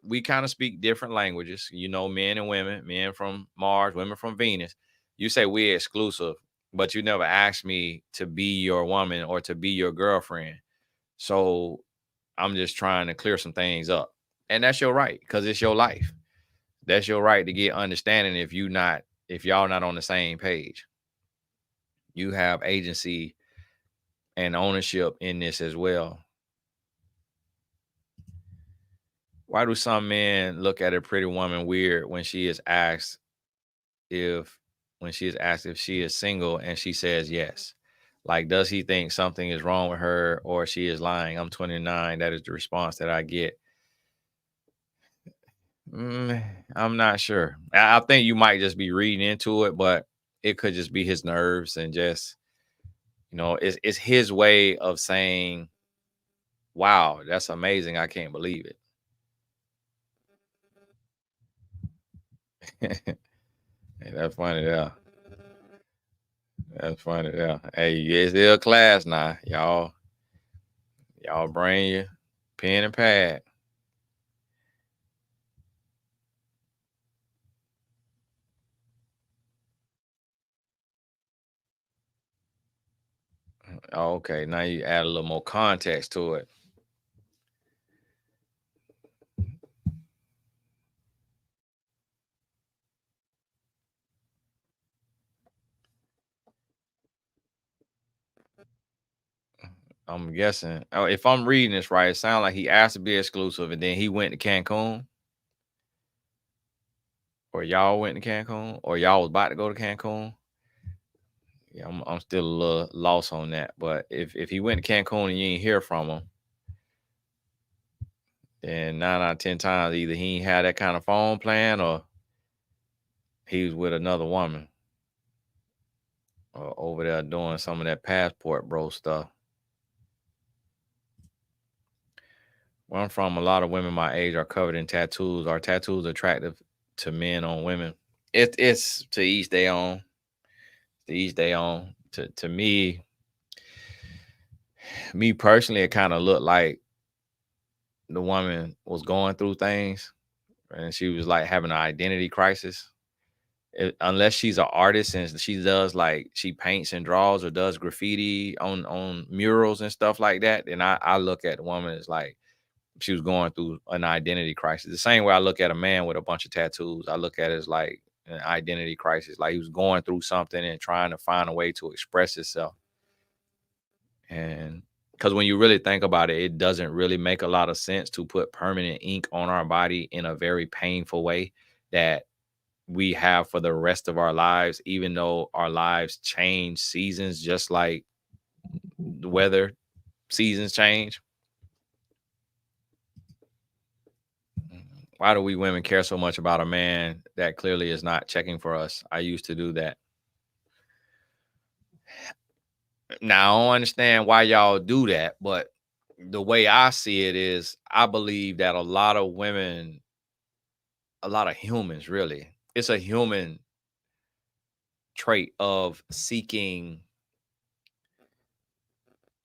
[SPEAKER 1] we kind of speak different languages, men and women, men from Mars, women from Venus. You say we're exclusive, but you never asked me to be your woman or to be your girlfriend. So I'm just trying to clear some things up. And that's your right, because it's your life. That's your right to get understanding if y'all not on the same page. You have agency and ownership in this as well. Why do some men look at a pretty woman weird if when she is asked if she is single and she says yes? Like, does he think something is wrong with her or she is lying? I'm 29. That is the response that I get. I'm not sure. I think you might just be reading into it, but it could just be his nerves and just, it's his way of saying, wow, that's amazing. I can't believe it. Hey, that's funny. Yeah. That's funny. Yeah. Hey, it's still class now. Y'all bring your pen and pad. Oh, okay. Now you add a little more context to it. I'm guessing. Oh, if I'm reading this right, it sounds like he asked to be exclusive and then he went to Cancun, or y'all went to Cancun, or y'all was about to go to Cancun. Yeah, I'm still a little lost on that. But if he went to Cancun and you ain't hear from him, then 9 out of 10 times either he ain't had that kind of phone plan or he was with another woman or over there doing some of that passport bro stuff. Where I'm from, a lot of women my age are covered in tattoos. Are tattoos attractive to men on women? It's to each their own. To each their own. To me personally, it kind of looked like the woman was going through things and she was like having an identity crisis. Unless she's an artist and she does like she paints and draws or does graffiti on murals and stuff like that, then I look at the woman as like she was going through an identity crisis. The same way I look at a man with a bunch of tattoos, I look at it as like an identity crisis. Like he was going through something and trying to find a way to express himself. And because when you really think about it, it doesn't really make a lot of sense to put permanent ink on our body in a very painful way that we have for the rest of our lives, even though our lives change seasons, just like the weather seasons change. Why do we women care so much about a man that clearly is not checking for us? I used to do that. Now I don't understand why y'all do that, but the way I see it is I believe that a lot of women, a lot of humans really, it's a human trait of seeking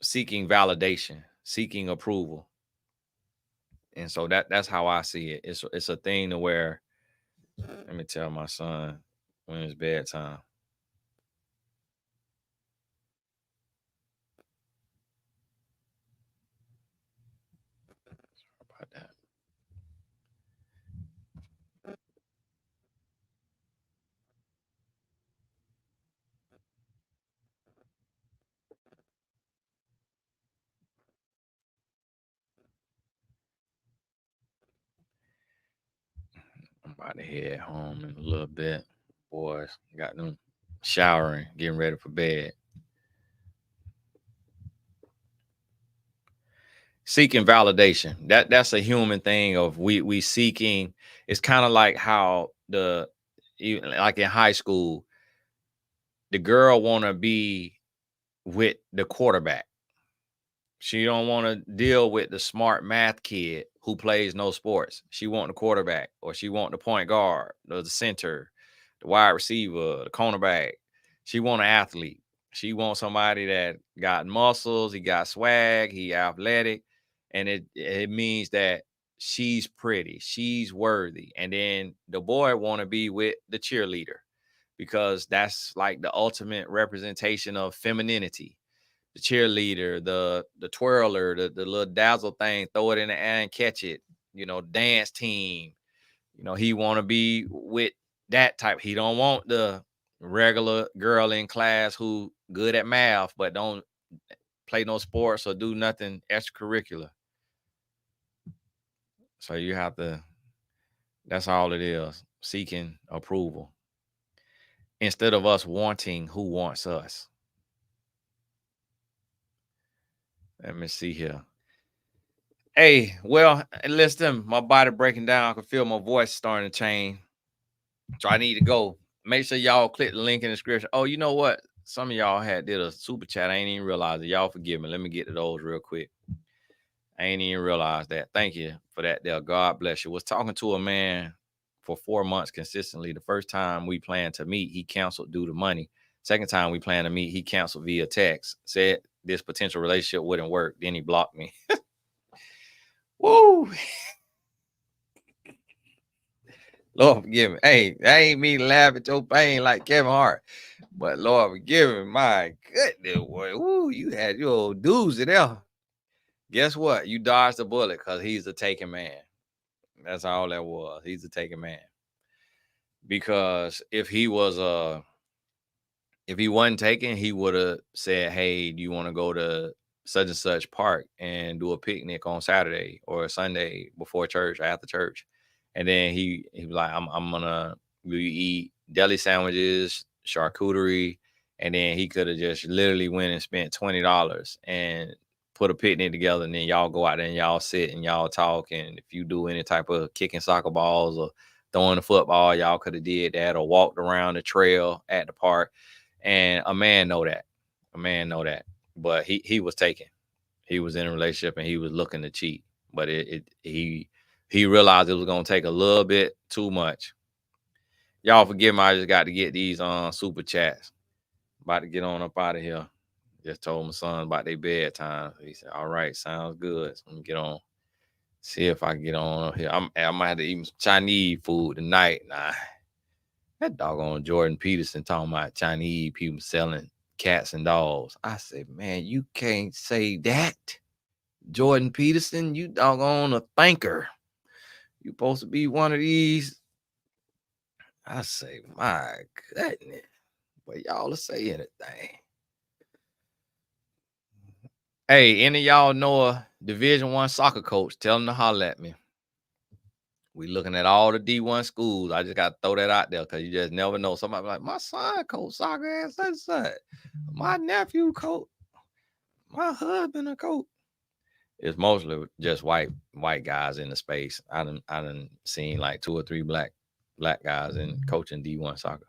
[SPEAKER 1] validation, seeking approval. And so that's how I see it. It's a thing to where let me tell my son when it's bedtime about that. I'm about to head home in a little bit. Boys, got them showering, getting ready for bed. Seeking validation. That's a human thing of we seeking. It's kind of like how like in high school, the girl want to be with the quarterback. She don't want to deal with the smart math kid who plays no sports. She want the quarterback, or she want the point guard, or the center, the wide receiver, the cornerback. She want an athlete. She wants somebody that got muscles, he got swag, he athletic, and it means that she's pretty, she's worthy. And then the boy want to be with the cheerleader because that's like the ultimate representation of femininity, the cheerleader, the twirler, the little dazzle thing, throw it in the air and catch it. Dance team. He want to be with that type. He don't want the regular girl in class who good at math but don't play no sports or do nothing extracurricular. So you have to. That's all it is. Seeking approval instead of us wanting who wants us. Let me see here. Hey, well, listen, my body breaking down. I can feel my voice starting to change. So I need to go. Make sure y'all click the link in the description. Oh, you know what? Some of y'all did a super chat. I ain't even realize it. Y'all forgive me. Let me get to those real quick. I ain't even realize that. Thank you for that there. God bless you. Was talking to a man for 4 months consistently. The first time we planned to meet, he canceled due to money. Second time we planned to meet, he canceled via text. Said this potential relationship wouldn't work. Then he blocked me. Woo! Lord forgive me. Hey, I ain't mean to laugh at your pain like Kevin Hart. But Lord forgive me. My goodness, boy. Woo, you had your old doozy there. Guess what? You dodged the bullet because he's a taken man. That's all that was. He's a taken man. Because if he wasn't taken, he would have said, "Hey, do you want to go to such and such park and do a picnic on Saturday or Sunday before church or after church?" And then he was like, "I'm gonna we eat deli sandwiches, charcuterie," and then he could have just literally went and spent $20 and put a picnic together, and then y'all go out there and y'all sit and y'all talk. And if you do any type of kicking soccer balls or throwing the football, y'all could have did that or walked around the trail at the park. And a man know that. A man know that. But he was taken. He was in a relationship and he was looking to cheat. But he realized it was gonna take a little bit too much. Y'all forgive me, I just got to get these super chats. About to get on up out of here. Just told my son about their bedtime. He said, "All right, sounds good. So let me get on. See if I can get on up here. I might have to eat some Chinese food tonight." Nah. That doggone Jordan Peterson talking about Chinese people selling cats and dogs. I said, man, you can't say that. Jordan Peterson, you doggone a thinker. You supposed to be one of these. I say, my goodness. But y'all will say anything. Hey, any of y'all know a Division I soccer coach? Tell them to holler at me. We looking at all the D1 schools. I just got to throw that out there because you just never know. Somebody be like, my son coach soccer and such such. My nephew coach. My husband a coach. It's mostly just white guys in the space. I done seen like 2 or 3 black guys in coaching D1 soccer.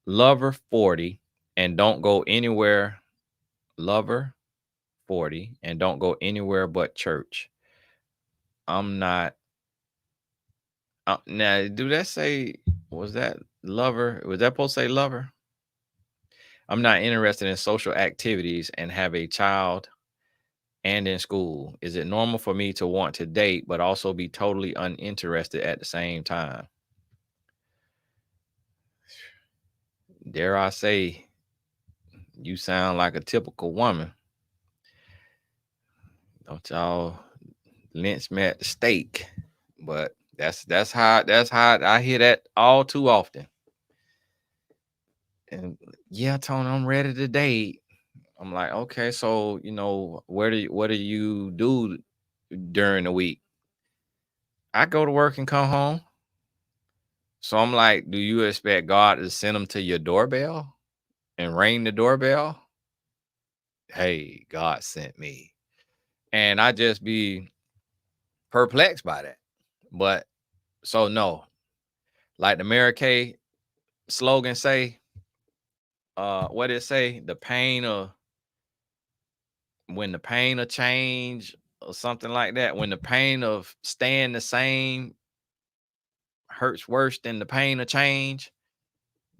[SPEAKER 1] Lover 40 and don't go anywhere. Lover 40 and don't go anywhere but church. I'm not. Now, do that say, was that lover? Was that supposed to say lover? I'm not interested in social activities and have a child and in school. Is it normal for me to want to date, but also be totally uninterested at the same time? Dare I say, you sound like a typical woman. Don't y'all lynch me at the stake? But that's how I hear that all too often. And yeah, Tony, I'm ready to date. I'm like, okay, so what do you do during the week? I go to work and come home. So I'm like, do you expect God to send them to your doorbell and ring the doorbell? Hey, God sent me. And I just be perplexed by that. But so no, like the Mary Kay slogan say, what it say? The pain of when the pain of change or something like that. When the pain of staying the same hurts worse than the pain of change,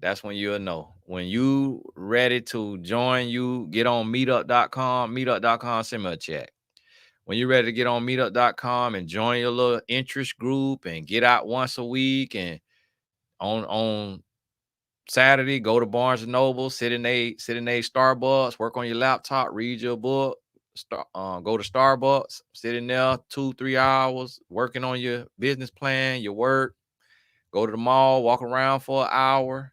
[SPEAKER 1] that's when you'll know. When you ready to join, you get on meetup.com, send me a check. When you're ready to get on meetup.com and join your little interest group and get out once a week, and on Saturday, go to Barnes and Noble, sit in a Starbucks, work on your laptop, read your book, go to Starbucks, sit in there 2-3 hours, working on your business plan, your work, go to the mall, walk around for an hour.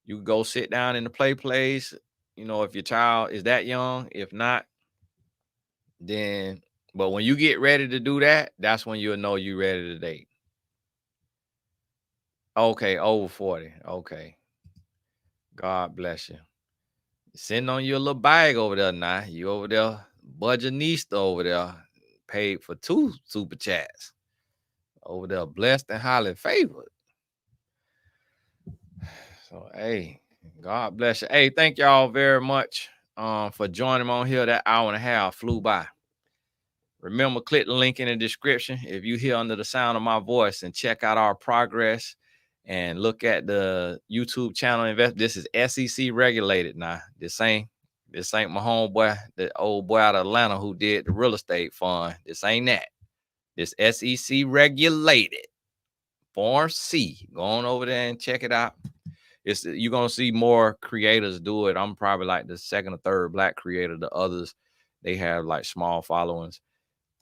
[SPEAKER 1] You go sit down in the play place. If your child is that young, if not, then but when you get ready to do that, that's when you'll know you ready to date. Okay, over 40. Okay. God bless you. Sitting on your little bag over there now. You over there, budgetista over there, paid for 2 super chats. Over there, blessed and highly favored. So hey, God bless you. Hey, thank y'all very much for joining me on here. That hour and a half flew by. Remember, click the link in the description if you hear under the sound of my voice, and check out our progress and look at the YouTube channel. This is SEC regulated now. This ain't my homeboy, the old boy out of Atlanta who did the real estate fund. This ain't that. This SEC regulated. Form C. Go on over there and check it out. You're gonna see more creators do it. I'm probably like the second or third black creator. The others, they have like small followings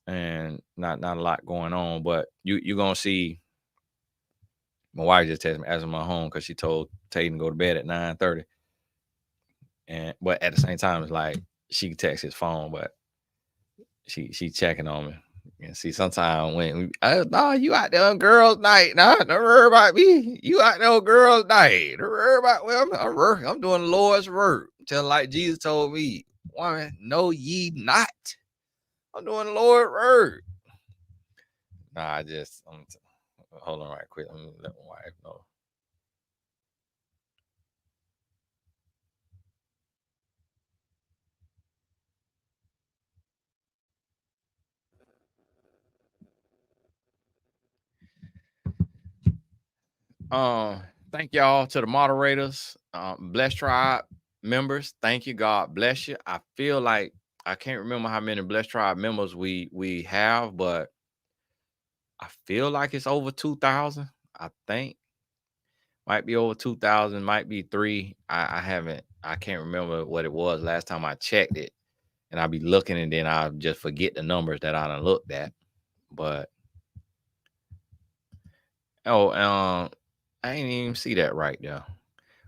[SPEAKER 1] and not a lot going on. But you're gonna see. My wife just texted me asking my home because she told Tatum to go to bed at 9:30. But at the same time, it's like she can text his phone, but she checking on me. And see, sometimes when no, you out there on girls' night, nah, don't worry about me. You out there on girls' night. Don't worry about I'm doing the Lord's work. Tell like Jesus told me, woman, know ye not. I'm doing the Lord's work. Nah, hold on right quick. Let me let my wife know. Thank y'all to the moderators, Bless Tribe members. Thank you. God bless you. I feel like I can't remember how many Bless Tribe members we have, but I feel like it's over 2,000. I think might be over 2,000, might be three. I can't remember what it was last time I checked it, and I'll be looking and then I'll just forget the numbers that I done looked at. But I ain't even see that right there.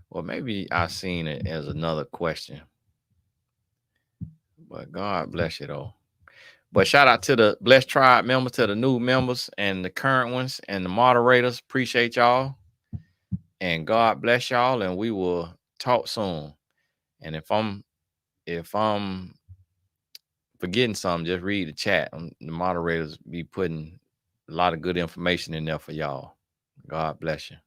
[SPEAKER 1] Well, maybe I seen it as another question. But God bless you though. But shout out to the Blessed Tribe members, to the new members and the current ones and the moderators. Appreciate y'all. And God bless y'all. And we will talk soon. And if I'm forgetting something, just read the chat. The moderators be putting a lot of good information in there for y'all. God bless you.